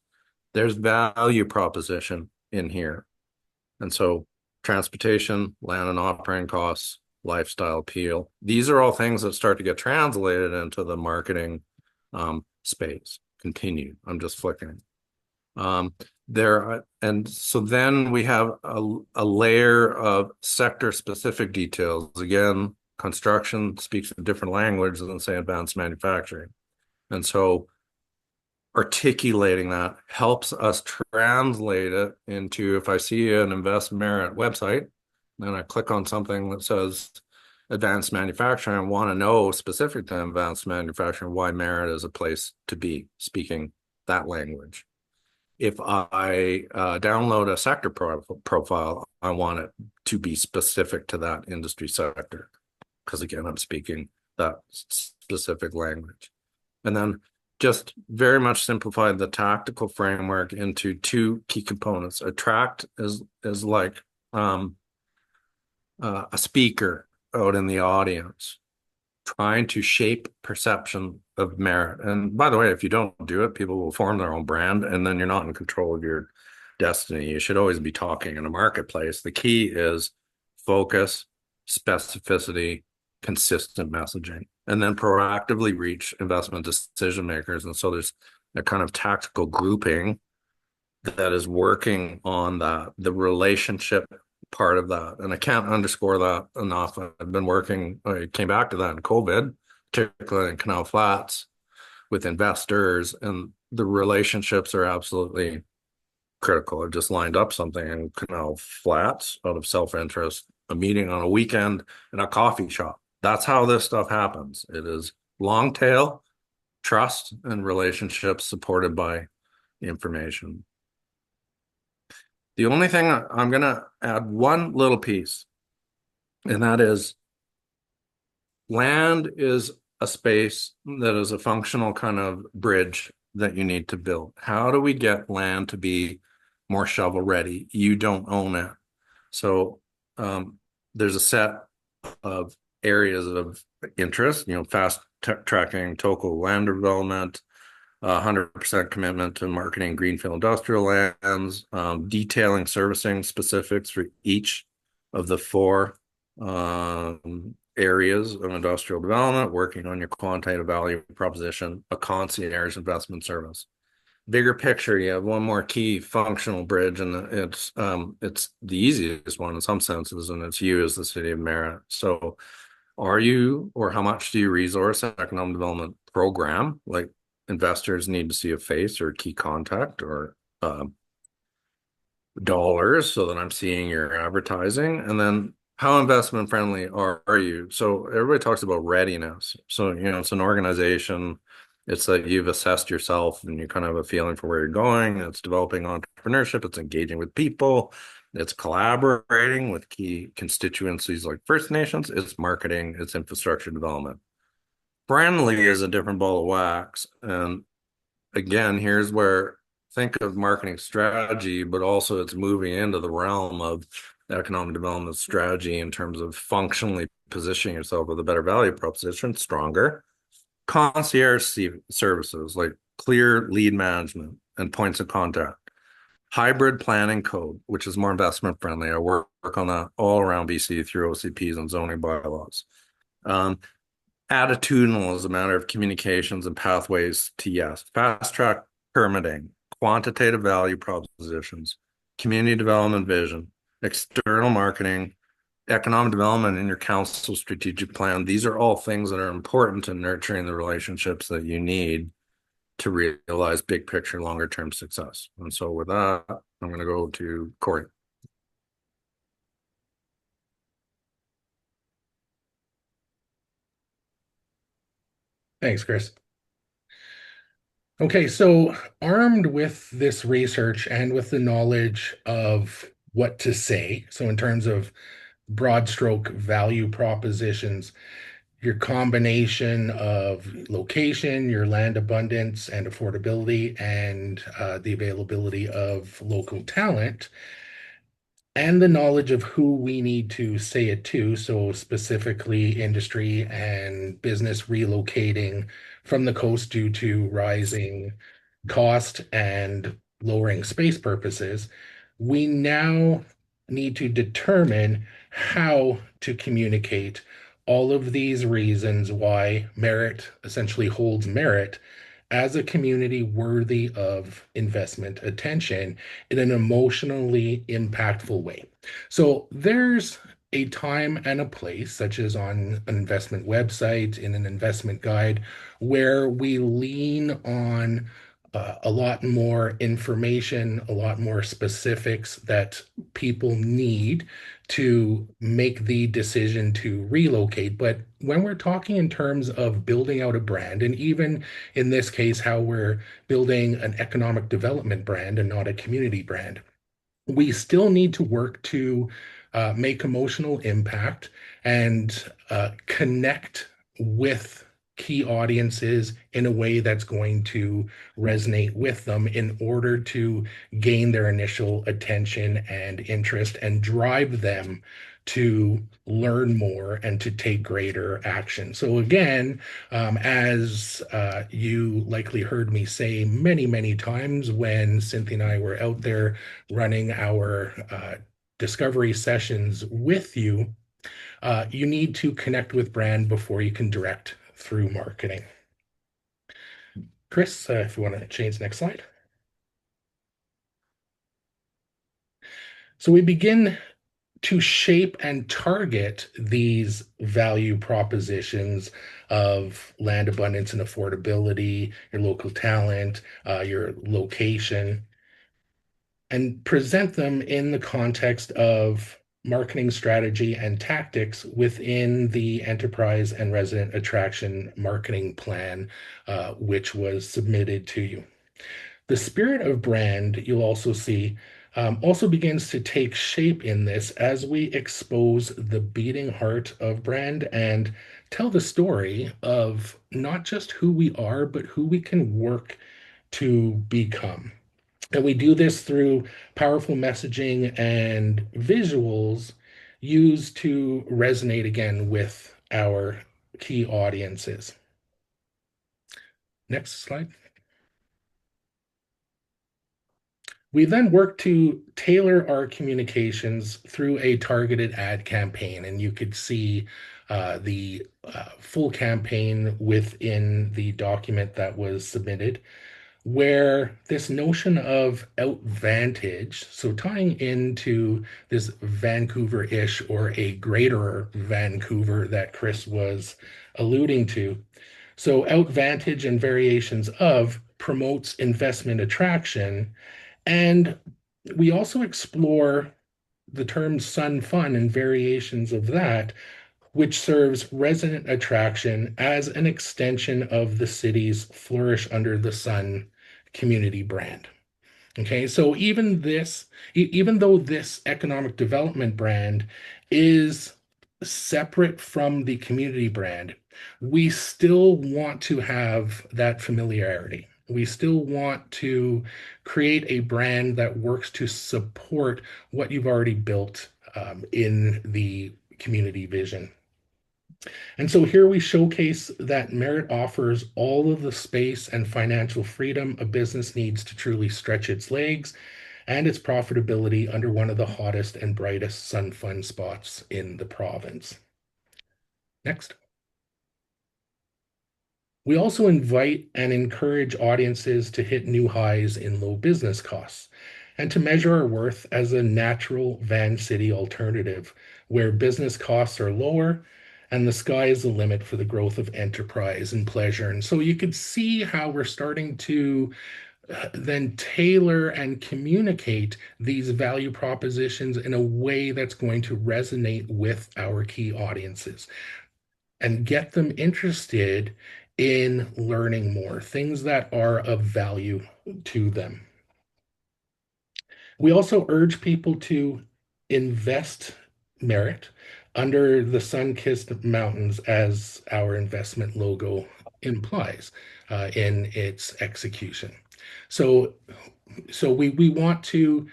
There's value proposition in here. And so transportation, land and operating costs, lifestyle appeal, these are all things that start to get translated into the marketing space. Continue. I'm just flicking. And so then we have a layer of sector specific details. Again, construction speaks a different language than, say, advanced manufacturing. And so articulating that helps us translate it into, if I see an Invest Merritt website, then I click on something that says advanced manufacturing, I want to know specific to advanced manufacturing why Merritt is a place to be, speaking that language. If I download a sector profile, I want it to be specific to that industry sector, because again, I'm speaking that specific language. And then just very much simplified the tactical framework into two key components. Attract is like a speaker out in the audience, trying to shape perception of Merritt. And by the way, if you don't do it, people will form their own brand, and then you're not in control of your destiny. You should always be talking in a marketplace. The key is focus, specificity, consistent messaging, and then proactively reach investment decision makers. And so there's a kind of tactical grouping that is working on the relationship part of that. And I can't underscore that enough. I've been working, I came back to that in COVID, particularly in Canal Flats with investors, and the relationships are absolutely critical. I've just lined up something in Canal Flats out of self-interest, a meeting on a weekend in a coffee shop. That's how this stuff happens. It is long tail, trust, and relationships supported by information. The only thing I'm going to add one little piece, and that is land is a space that is a functional kind of bridge that you need to build. How do we get land to be more shovel ready? You don't own it. So there's a set of areas of interest, fast tracking total land development, 100% commitment to marketing greenfield industrial lands, detailing servicing specifics for each of the 4 areas of industrial development, working on your quantitative value proposition, a concierge investment service. Bigger picture, you have one more key functional bridge, and it's the easiest one in some senses, and it's you as the city of Merritt. So are you, or how much do you resource an economic development program? Like, investors need to see a face or a key contact, or dollars so that I'm seeing your advertising? And then how investment friendly are you? So everybody talks about readiness. So, it's an organization. It's that you've assessed yourself and you kind of have a feeling for where you're going. It's developing entrepreneurship. It's engaging with people. It's collaborating with key constituencies like First Nations. It's marketing. It's infrastructure development. Friendly is a different ball of wax. And again, here's where think of marketing strategy, but also it's moving into the realm of economic development strategy in terms of functionally positioning yourself with a better value proposition, stronger. Concierge services like clear lead management and points of contact. Hybrid planning code, which is more investment friendly. I work on that all around BC through OCPs and zoning bylaws. Attitudinal is a matter of communications and pathways to yes. Fast track permitting, quantitative value propositions, community development vision, external marketing, economic development in your council strategic plan. These are all things that are important to nurturing the relationships that you need to realize big picture, longer term success. And so with that, I'm going to go to Corey. Thanks, Chris. Okay, so armed with this research and with the knowledge of what to say, so in terms of broad stroke value propositions, your combination of location, your land abundance and affordability, and the availability of local talent, and the knowledge of who we need to say it to, so specifically industry and business relocating from the coast due to rising cost and lowering space purposes, we now need to determine how to communicate all of these reasons why Merritt essentially holds merit as a community worthy of investment attention in an emotionally impactful way. So there's a time and a place, such as on an investment website, in an investment guide, where we lean on a lot more information, a lot more specifics that people need to make the decision to relocate. But when we're talking in terms of building out a brand, and even in this case, how we're building an economic development brand and not a community brand, we still need to work to make emotional impact and connect with key audiences in a way that's going to resonate with them in order to gain their initial attention and interest and drive them to learn more and to take greater action. So again, as you likely heard me say many, many times when Cynthia and I were out there running our discovery sessions with you, you need to connect with brand before you can direct through marketing. Chris, if you want to change the next slide. So we begin to shape and target these value propositions of land abundance and affordability, your local talent, your location, and present them in the context of marketing strategy and tactics within the enterprise and resident attraction marketing plan, which was submitted to you. The spirit of brand, you'll also see, also begins to take shape in this as we expose the beating heart of brand and tell the story of not just who we are, but who we can work to become. And we do this through powerful messaging and visuals used to resonate again with our key audiences. Next slide. We then work to tailor our communications through a targeted ad campaign, and you could see the full campaign within the document that was submitted, where this notion of outvantage, so tying into this Vancouver-ish or a greater Vancouver that Chris was alluding to. So outvantage and variations of promotes investment attraction and we also explore the term Sun Fun and variations of that, which serves resident attraction as an extension of the city's Flourish Under the Sun community brand. Okay, so even though this economic development brand is separate from the community brand, we still want to have that familiarity. We still want to create a brand that works to support what you've already built in the community vision. And so here we showcase that Merritt offers all of the space and financial freedom a business needs to truly stretch its legs and its profitability under one of the hottest and brightest sun fun spots in the province. Next. We also invite and encourage audiences to hit new highs in low business costs and to measure our worth as a natural Van City alternative where business costs are lower and the sky is the limit for the growth of enterprise and pleasure. And so you could see how we're starting to then tailor and communicate these value propositions in a way that's going to resonate with our key audiences and get them interested in learning more, things that are of value to them. We also urge people to invest Merritt under the sun-kissed mountains as our investment logo implies in its execution. So we want to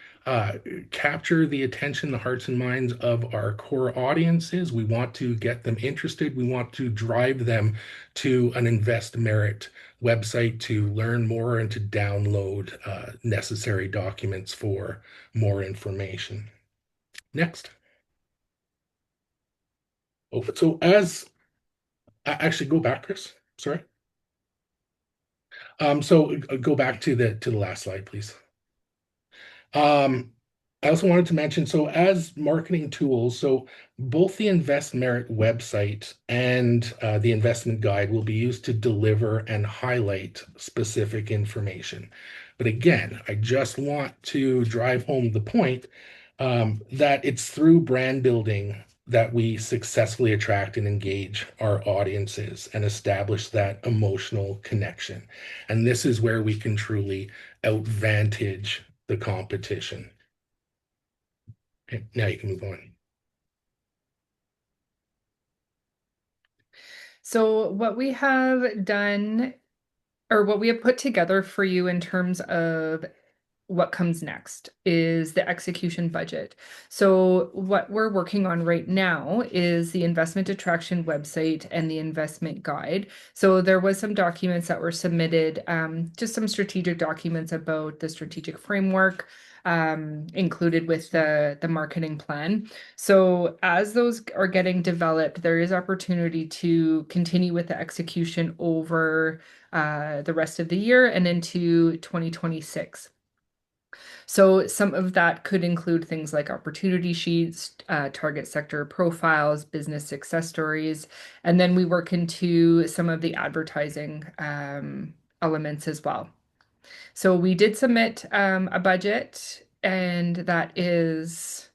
capture the attention, the hearts and minds of our core audiences. We want to get them interested. We want to drive them to an Invest Merritt website to learn more and to download necessary documents for more information. Next. Oh, so actually go back, Chris. Sorry. So go back to the last slide, please. I also wanted to mention, so as marketing tools, so both the Invest Merritt website and the investment guide will be used to deliver and highlight specific information. But again, I just want to drive home the point that it's through brand building that we successfully attract and engage our audiences and establish that emotional connection. And this is where we can truly advantage the competition. Okay, now you can move on. So what we have done, or what we have put together for you in terms of what comes next, is the execution budget. So what we're working on right now is the investment attraction website and the investment guide. So there was some documents that were submitted, just some strategic documents about the strategic framework, included with the marketing plan. So as those are getting developed, there is opportunity to continue with the execution over the rest of the year and into 2026. So some of that could include things like opportunity sheets, target sector profiles, business success stories, and then we work into some of the advertising elements as well. So we did submit a budget, and that is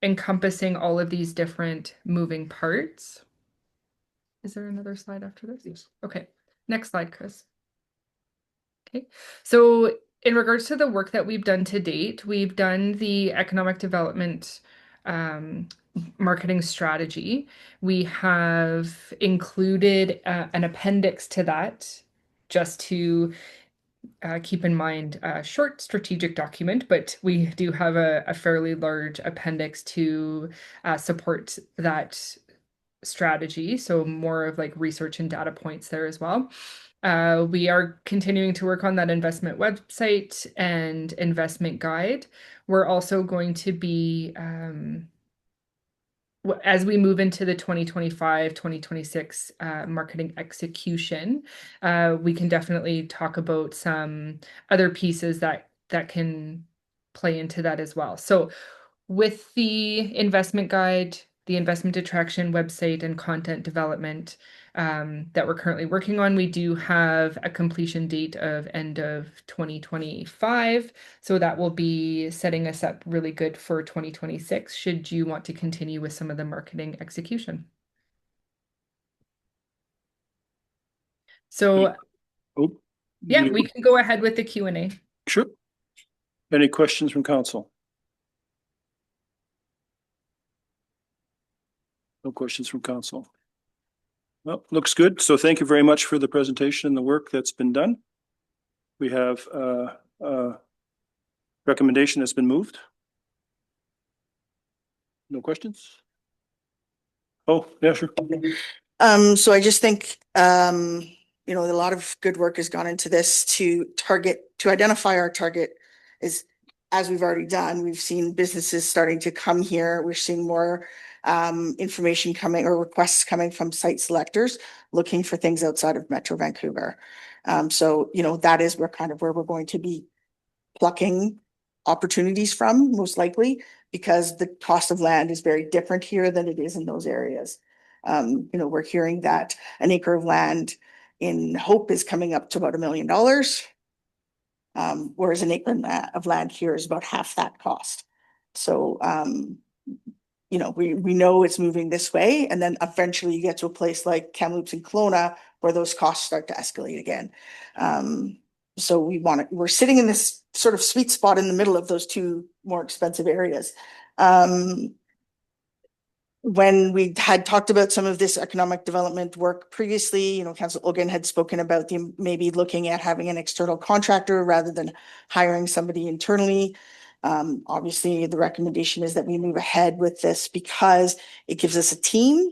encompassing all of these different moving parts. Is there another slide after this? Yes. Okay, next slide, Chris. Okay, so in regards to the work that we've done to date, we've done the economic development marketing strategy. We have included an appendix to that just to keep in mind a short strategic document, but we do have a fairly large appendix to support that strategy. So more of like research and data points there as well. We are continuing to work on that investment website and investment guide. We're also going to be, as we move into the 2025, 2026 marketing execution, we can definitely talk about some other pieces that can play into that as well. So with the investment guide, the investment attraction website and content development that we're currently working on. We do have a completion date of end of 2025. So that will be setting us up really good for 2026, should you want to continue with some of the marketing execution. So Oh, yeah, we can go ahead with the Q&A. Sure. Any questions from council? No questions from council. Well, looks good. So thank you very much for the presentation and the work that's been done. We have recommendation that's been moved. No questions? Oh, yeah, sure. So I just think, you know, a lot of good work has gone into this to identify our target is, as we've already done, we've seen businesses starting to come here. We're seeing more information coming or requests coming from site selectors looking for things outside of Metro Vancouver. So, you know, that is where we're going to be plucking opportunities from, most likely, because the cost of land is very different here than it is in those areas. You know, we're hearing that an acre of land in Hope is coming up to about $1 million. Whereas an acre of land here is about half that cost. So, you know, we know it's moving this way, and then eventually you get to a place like Kamloops and Kelowna where those costs start to escalate again. So we're sitting in this sort of sweet spot in the middle of those two more expensive areas. When we had talked about some of this economic development work previously, you know, Councillor Olgan had spoken about maybe looking at having an external contractor rather than hiring somebody internally. Obviously, the recommendation is that we move ahead with this because it gives us a team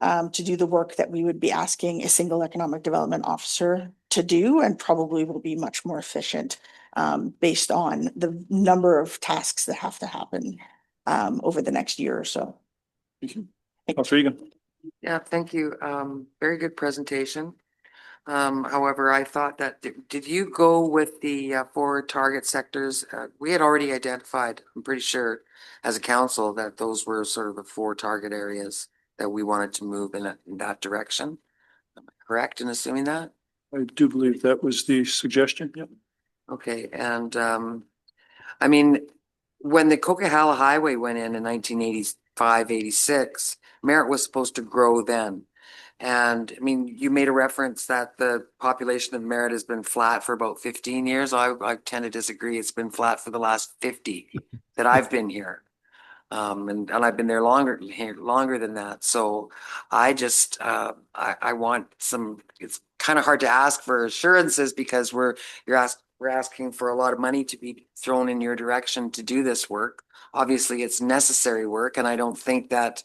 to do the work that we would be asking a single economic development officer to do, and probably will be much more efficient based on the number of tasks that have to happen over the next year or so. Thank you. Councillor Egan. Yeah, thank you. Very good presentation. However, I thought that, did you go with the 4 target sectors? We had already identified, I'm pretty sure, as a council, that those were sort of the 4 target areas that we wanted to move in that direction. Am I correct in assuming that? I do believe that was the suggestion. Yep. Okay, and I mean, when the Coquihalla Highway went in 1985, 86, Merritt was supposed to grow then. And I mean, you made a reference that the population of Merritt has been flat for about 15 years. I tend to disagree. It's been flat for the last 50 that I've been here. And I've been there longer than that. So I just, I want some, it's kind of hard to ask for assurances because we're asking for a lot of money to be thrown in your direction to do this work. Obviously, it's necessary work, and I don't think that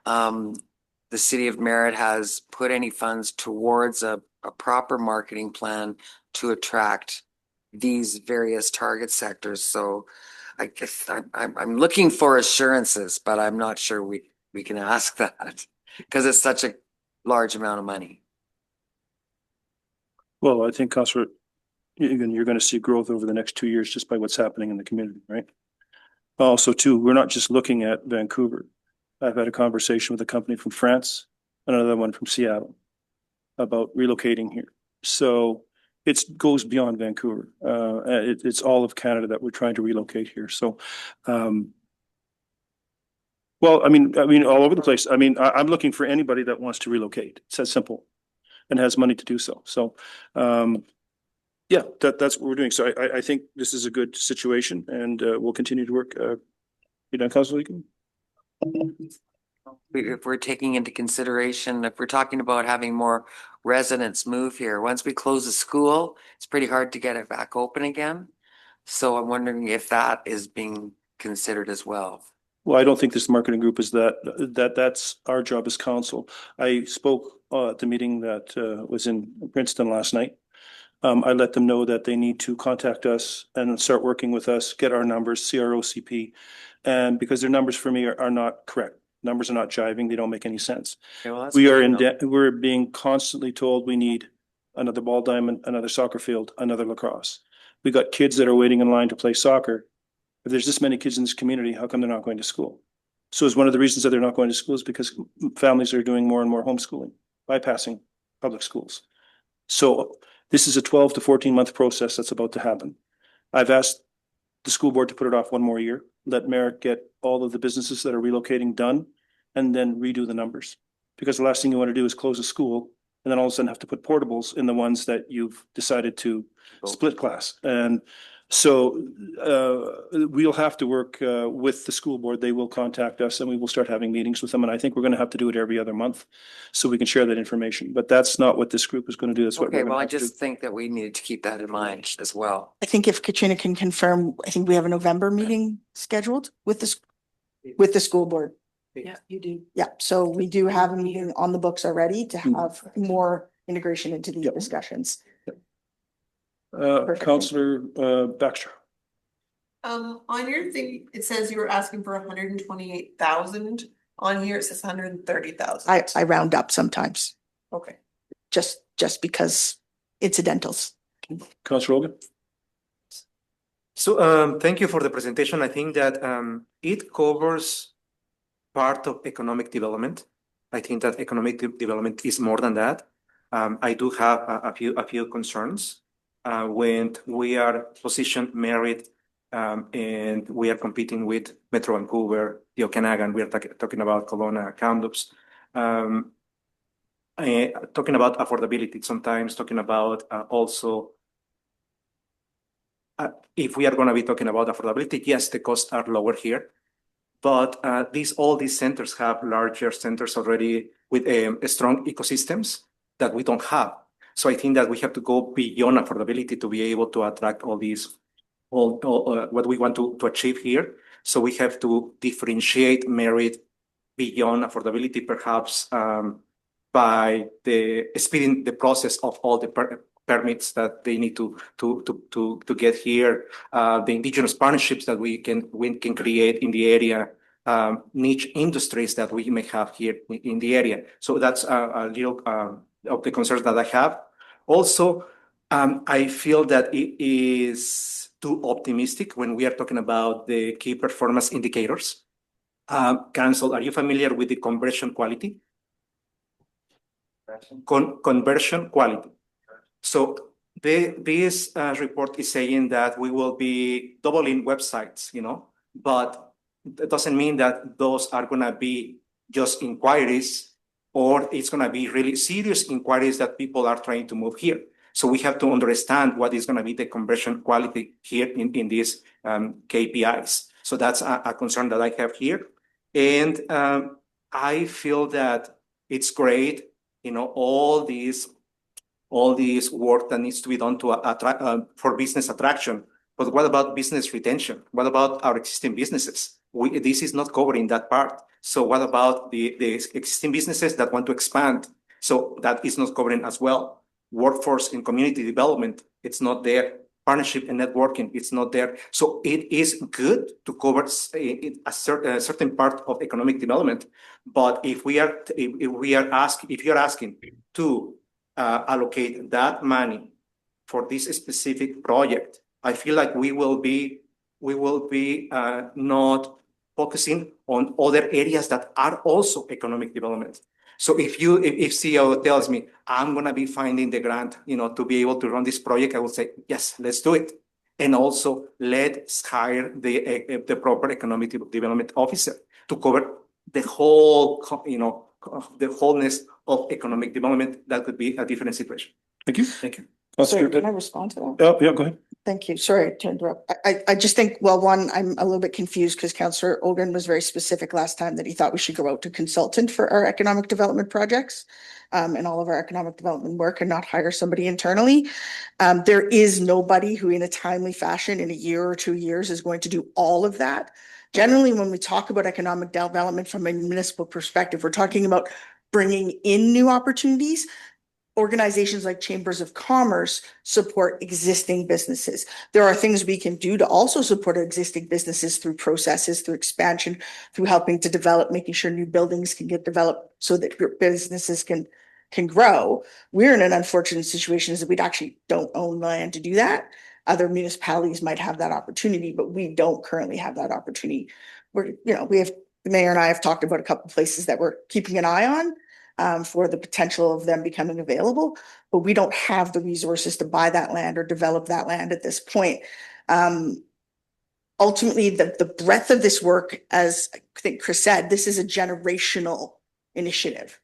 the city of Merritt has put any funds towards a proper marketing plan to attract these various target sectors. So I guess I'm looking for assurances, but I'm not sure we can ask that because it's such a large amount of money. Well, I think, Councillor, you're going to see growth over the next 2 years just by what's happening in the community, right? Also, too, we're not just looking at Vancouver. I've had a conversation with a company from France, another one from Seattle, about relocating here. So it goes beyond Vancouver. It's all of Canada that we're trying to relocate here. So, well, I mean, all over the place. I mean, I'm looking for anybody that wants to relocate. It's that simple, and has money to do so. So, yeah, that's what we're doing. So I think this is a good situation, and we'll continue to work. You done, Councillor Egan? If we're taking into consideration, if we're talking about having more residents move here, once we close the school, it's pretty hard to get it back open again. So I'm wondering if that is being considered as well. Well, I don't think this marketing group is that's our job as council. I spoke at the meeting that was in Princeton last night. I let them know that they need to contact us and start working with us, get our numbers, CROCP, and because their numbers for me are not correct. Numbers are not jiving. They don't make any sense. Okay, well, we're being constantly told we need another ball diamond, another soccer field, another lacrosse. We got kids that are waiting in line to play soccer. If there's this many kids in this community, how come they're not going to school? So is one of the reasons that they're not going to schools because families are doing more and more homeschooling, bypassing public schools. So this is a 12 to 14-month process that's about to happen. I've asked the school board to put it off one more year, let Merritt get all of the businesses that are relocating done, and then redo the numbers. Because the last thing you want to do is close a school and then all of a sudden have to put portables in the ones that you've decided to split class. And so we'll have to work with the school board. They will contact us and we will start having meetings with them. And I think we're going to have to do it every other month so we can share that information. But that's not what this group is going to do. That's what Okay, we're well, going I to have to do. just think that we needed to keep that in mind as well. I think if Katrina can confirm, I think we have a November meeting scheduled with the school board. Yeah, you do. Yeah, so we do have a meeting on the books already to have more integration into the Yep. discussions. Perfect. Councillor Baxter. On your thing, it says you were asking for 128,000. On here, it says 130,000. I round up sometimes, Okay. just because incidentals. Councillor Hogan. So thank you for the presentation. I think that it covers part of economic development. I think that economic development is more than that. I do have a few concerns when we are positioned Merritt and we are competing with Metro Vancouver, the Okanagan. We are talking about Kelowna, Kamloops. Talking about affordability, sometimes talking about also if we are going to be talking about affordability, yes, the costs are lower here. But all these centers have larger centers already with strong ecosystems that we don't have. So I think that we have to go beyond affordability to be able to attract all what we want to achieve here. So we have to differentiate Merritt beyond affordability, perhaps by speeding the process of all the permits that they need to get here, the indigenous partnerships that we can create in the area, niche industries that we may have here in the area. So that's a little of the concerns that I have. Also, I feel that it is too optimistic when we are talking about the key performance indicators. Council, are you familiar with the conversion quality? Conversion quality. So this report is saying that we will be doubling websites, but that doesn't mean that those are going to be just inquiries or it's going to be really serious inquiries that people are trying to move here. So we have to understand what is going to be the conversion quality here in these KPIs. So that's a concern that I have here. And I feel that it's great, all these work that needs to be done to attract for business attraction. But what about business retention? What about our existing businesses? This is not covering that part. So what about the existing businesses that want to expand? So that is not covering as well. Workforce and community development, it's not there. Partnership and networking, it's not there. So it is good to cover a certain part of economic development. But if you're asking to allocate that money for this specific project, I feel like we will be not focusing on other areas that are also economic development. So if CEO tells me I'm going to be finding the grant, to be able to run this project, I will say, yes, let's do it. And also let's hire the proper economic development officer to cover the whole, the wholeness of economic development. That could be a different situation. Thank you. Thank you. Sorry, can I respond to that? Oh, yeah, go ahead. Thank you. Sorry to interrupt. I just think, well, one, I'm a little bit confused because Councillor Olgren was very specific last time that he thought we should go out to consultant for our economic development projects and all of our economic development work and not hire somebody internally. There is nobody who in a timely fashion in a year or 2 years is going to do all of that. Generally, when we talk about economic development from a municipal perspective, we're talking about bringing in new opportunities. Organizations like chambers of commerce support existing businesses. There are things we can do to also support existing businesses through processes, through expansion, through helping to develop, making sure new buildings can get developed so that your businesses can grow. We're in an unfortunate situation is that we actually don't own land to do that. Other municipalities might have that opportunity, but we don't currently have that opportunity. We have the mayor and I have talked about a couple of places that we're keeping an eye on for the potential of them becoming available, but we don't have the resources to buy that land or develop that land at this point. Ultimately, the breadth of this work, as I think Chris said, this is a generational initiative.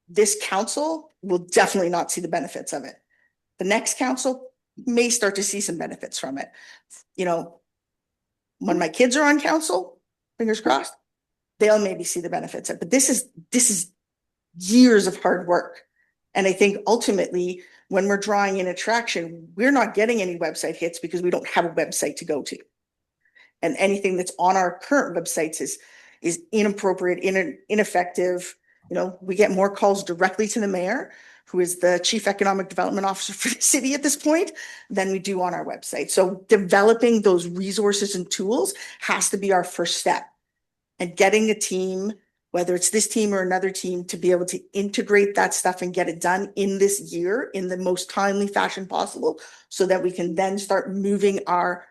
This council will definitely not see the benefits of it. The next council may start to see some benefits from it. You know, when my kids are on council, fingers crossed, they'll maybe see the benefits of it. But this is years of hard work. And I think ultimately, when we're drawing in attraction, we're not getting any website hits because we don't have a website to go to. And anything that's on our current websites is inappropriate, ineffective. You know, we get more calls directly to the mayor, who is the chief economic development officer for the city at this point, than we do on our website. So developing those resources and tools has to be our first step. And getting a team, whether it's this team or another team, to be able to integrate that stuff and get it done in this year in the most timely fashion possible, so that we can then start moving our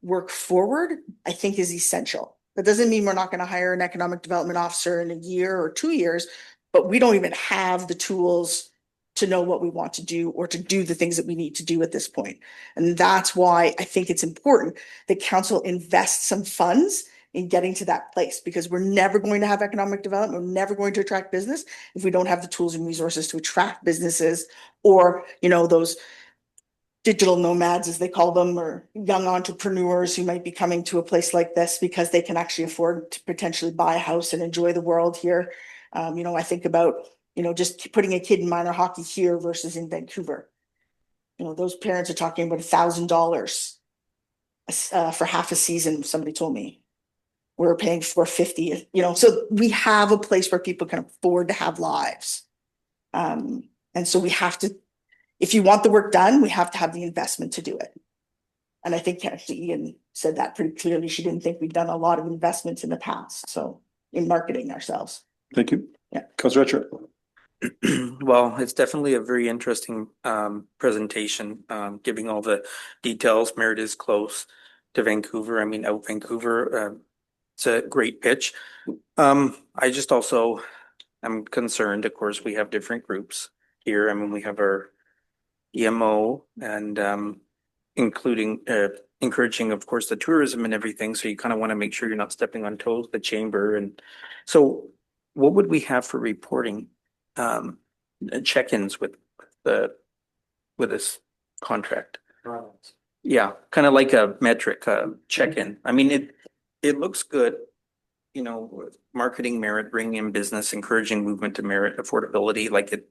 work forward, I think is essential. That doesn't mean we're not going to hire an economic development officer in a year or 2 years, but we don't even have the tools to know what we want to do or to do the things that we need to do at this point. And that's why I think it's important that council invests some funds in getting to that place, because we're never going to have economic development. We're never going to attract business if we don't have the tools and resources to attract businesses, or, you know, those digital nomads, as they call them, or young entrepreneurs who might be coming to a place like this because they can actually afford to potentially buy a house and enjoy the world here. You know, I think about, you know, just putting a kid in minor hockey here versus in Vancouver. You know, those parents are talking about $1,000 for half a season. Somebody told me we're paying $450. You know, so we have a place where people can afford to have lives, and so we have to. If you want the work done, we have to have the investment to do it. And I think actually Ian said that pretty clearly. She didn't think we'd done a lot of investments in the past, so in marketing ourselves. Thank you. Yeah. Councillor Etcher. Well, it's definitely a very interesting presentation, giving all the details. Merritt is close to Vancouver. I mean, out Vancouver, it's a great pitch. I just also am concerned, of course, we have different groups here. I mean, we have our EMO and including encouraging, of course, the tourism and everything. So you kind of want to make sure you're not stepping on toes, the chamber. And so what would we have for reporting check-ins with this contract? Yeah, kind of like a metric check-in. I mean, it looks good, you know, marketing Merritt, bringing in business, encouraging movement to Merritt, affordability, like it.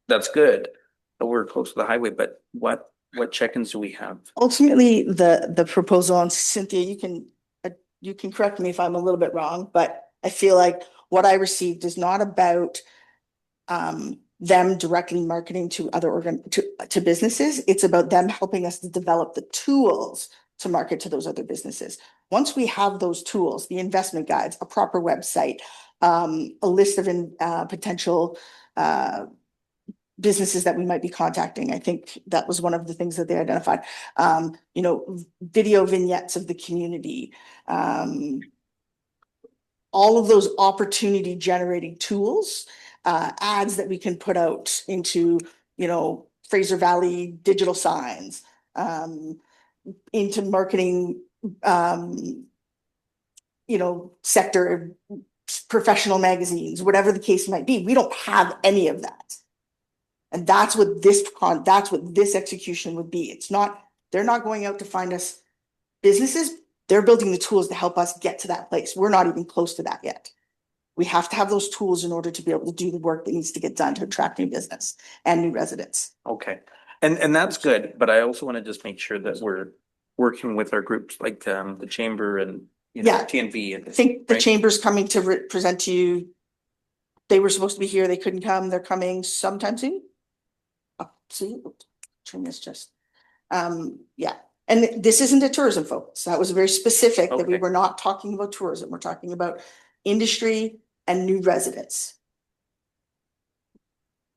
That's good. But we're close to the highway, but what check-ins do we have? Ultimately, the proposal, and Cynthia, you can correct me if I'm a little bit wrong, but I feel like what I received is not about them directly marketing to other to businesses. It's about them helping us to develop the tools to market to those other businesses. Once we have those tools, the investment guides, a proper website, a list of potential businesses that we might be contacting. I think that was one of the things that they identified. You know, video vignettes of the community, all of those opportunity generating tools, ads that we can put out into, you know, Fraser Valley digital signs, into marketing, you know, sector, professional magazines, whatever the case might be. We don't have any of that. And that's what this execution would be. It's not, they're not going out to find us businesses. They're building the tools to help us get to that place. We're not even close to that yet. We have to have those tools in order to be able to do the work that needs to get done to attract new business and new residents. Okay. And that's good, but I also want to just make sure that we're working with our groups like the chamber and, you know, Yeah. TNV. And I think the right? chamber's coming to present to you. They were supposed to be here. They couldn't come. They're coming sometime soon. See, turn this just, yeah. And this isn't a tourism focus. That was very specific that we Okay. were not talking about tourism. We're talking about industry and new residents.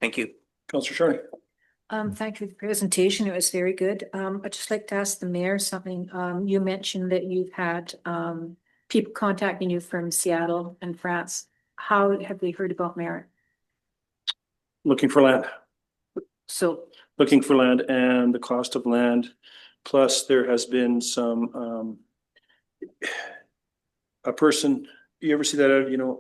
Thank you. Councillor Sharney. Thank you for the presentation. It was very good. I'd just like to ask the mayor something. You mentioned that you've had people contacting you from Seattle and France. How have they heard about Merritt? Looking for land. So, Looking for land and the cost of land. Plus, there has been some, a person, you ever see that,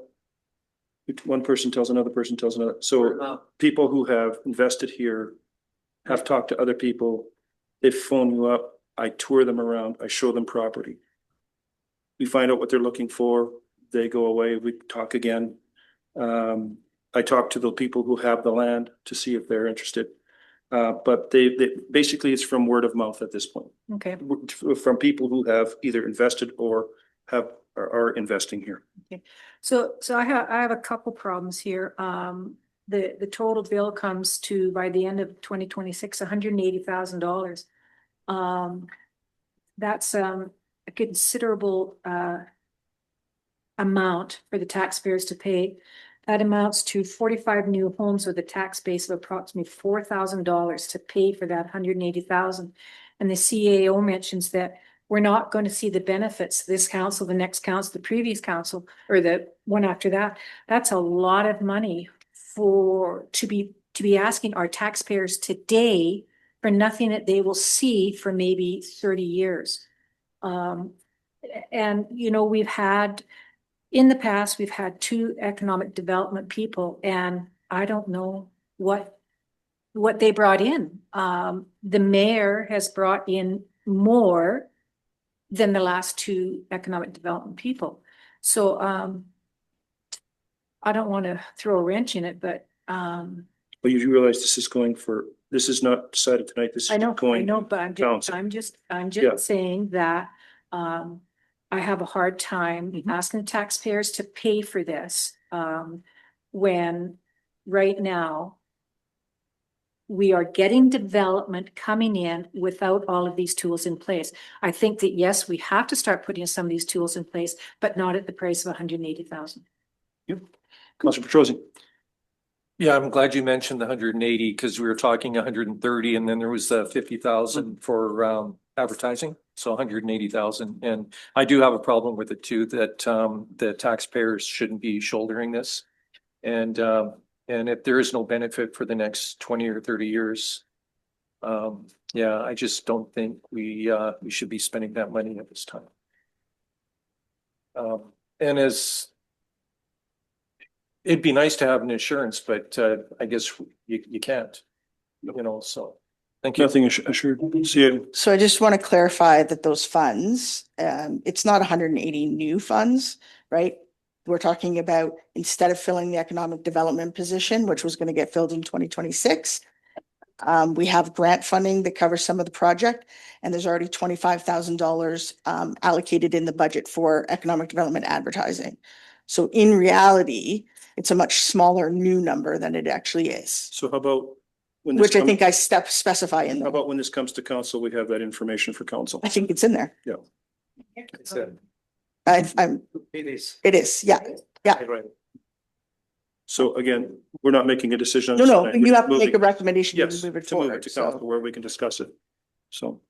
one person tells another person tells another. So people who have invested here have talked to other people. They phone you up. I tour them around. I show them property. We find out what they're looking for. They go away. We talk again. I talk to the people who have the land to see if they're interested. But they basically it's from word of mouth at this point. okay. From people who have either invested or are investing here. So I have a couple problems here. The total bill comes to, by the end of 2026, $180,000. That's a considerable amount for the taxpayers to pay. That amounts to 45 new homes with a tax base of approximately $4,000 to pay for that 180,000. And the CAO mentions that we're not going to see the benefits this council, the next council, the previous council, or the one after that. That's a lot of money to be asking our taxpayers today for nothing that they will see for maybe 30 years. And in the past, we've had 2 economic development people, and I don't know what they brought in. The mayor has brought in more than the last 2 economic development people. So I don't want to throw a wrench in it, but But you do realize this is not decided tonight. This is I going. know, but I'm just Yeah. saying that I have a hard time asking the taxpayers to pay for this when right now we are getting development coming in without all of these tools in place. I think that, yes, we have to start putting some of these tools in place, but not at the price of 180,000. Yep. Councilor Petrosi. Yeah, I'm glad you mentioned the 180 because we were talking 130 and then there was 50,000 for advertising. So 180,000. And I do have a problem with it too, that the taxpayers shouldn't be shouldering this. And if there is no benefit for the next 20 or 30 years, yeah, I just don't think we should be spending that money at this time. And it'd be nice to have an insurance, but I guess you can't, so. Thank you. Nothing assured. See you. So I just want to clarify that those funds, it's not 180 new funds, right? We're talking about, instead of filling the economic development position, which was going to get filled in 2026, we have grant funding that covers some of the project, and there's already $25,000 allocated in the budget for economic development advertising. So in reality, it's a much smaller new number than it actually is, So how about when this which I comes, think I specify in how there. about when this comes to council, we have that information for council? I think it's in there. I'm, It is. it is, yeah. Right. So again, we're not making a decision. on No, this no, tonight. We're you just have to make a moving- recommendation to Yes, move it to move it forward. to So council where we can discuss it. So.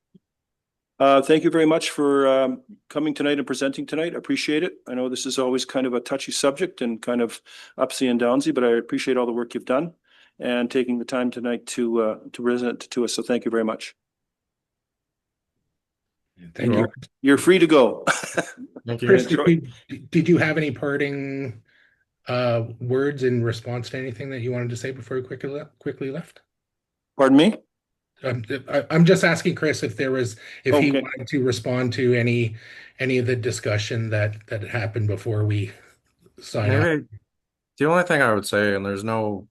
Thank you very much for coming tonight and presenting tonight. Appreciate it. I know this is always kind of a touchy subject and kind of upsy and downsy, but I appreciate all the work you've done and taking the time tonight to present to us. So thank you very much. Thank you. You're free to go. Thank you. Chris, did you have any parting words in response to anything that you wanted to say before you quickly left? Pardon me? I'm just asking Chris if he Okay. wanted to respond to any of the discussion that happened before we sign off. Maybe the only thing I would say, and there's no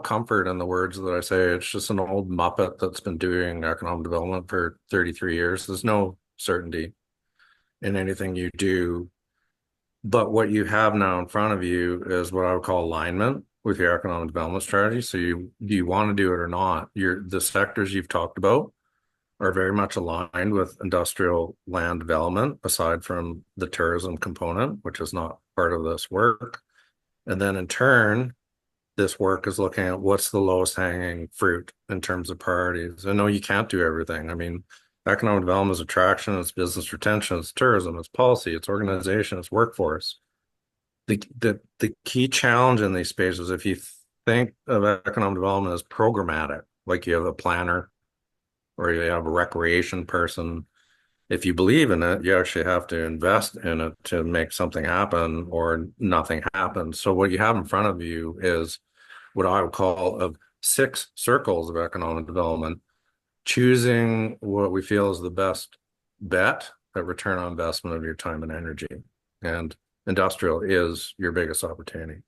comfort in the words that I say. It's just an old Muppet that's been doing economic development for 33 years. There's no certainty in anything you do. But what you have now in front of you is what I would call alignment with your economic development strategy. So do you want to do it or not? The sectors you've talked about are very much aligned with industrial land development, aside from the tourism component, which is not part of this work. And then in turn, this work is looking at what's the lowest hanging fruit in terms of priorities. I know you can't do everything. I mean, Economic development is attraction, it's business retention, it's tourism, it's policy, it's organization, it's workforce. The key challenge in these spaces, if you think of economic development as programmatic, like you have a planner or you have a recreation person, if you believe in it, you actually have to invest in it to make something happen or nothing happens. So what you have in front of you is what I would call of 6 circles of economic development, choosing what we feel is the best bet at return on investment of your time and energy. And industrial is your biggest opportunity.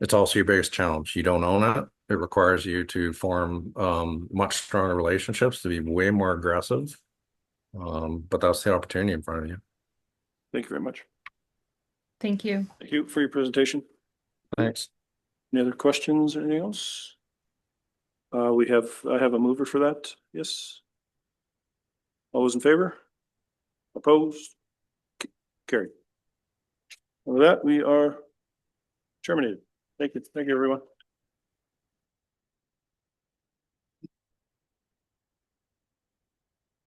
It's also your biggest challenge. You don't own it. It requires you to form much stronger relationships, to be way more aggressive. But that's the opportunity in front of you. Thank you very much. Thank you. Thank you for your presentation. Thanks. Any other questions or anything else? I have a mover for that. Yes. All those in favor? Opposed? Carried. With that, we are terminated. Thank you. Thank you, everyone.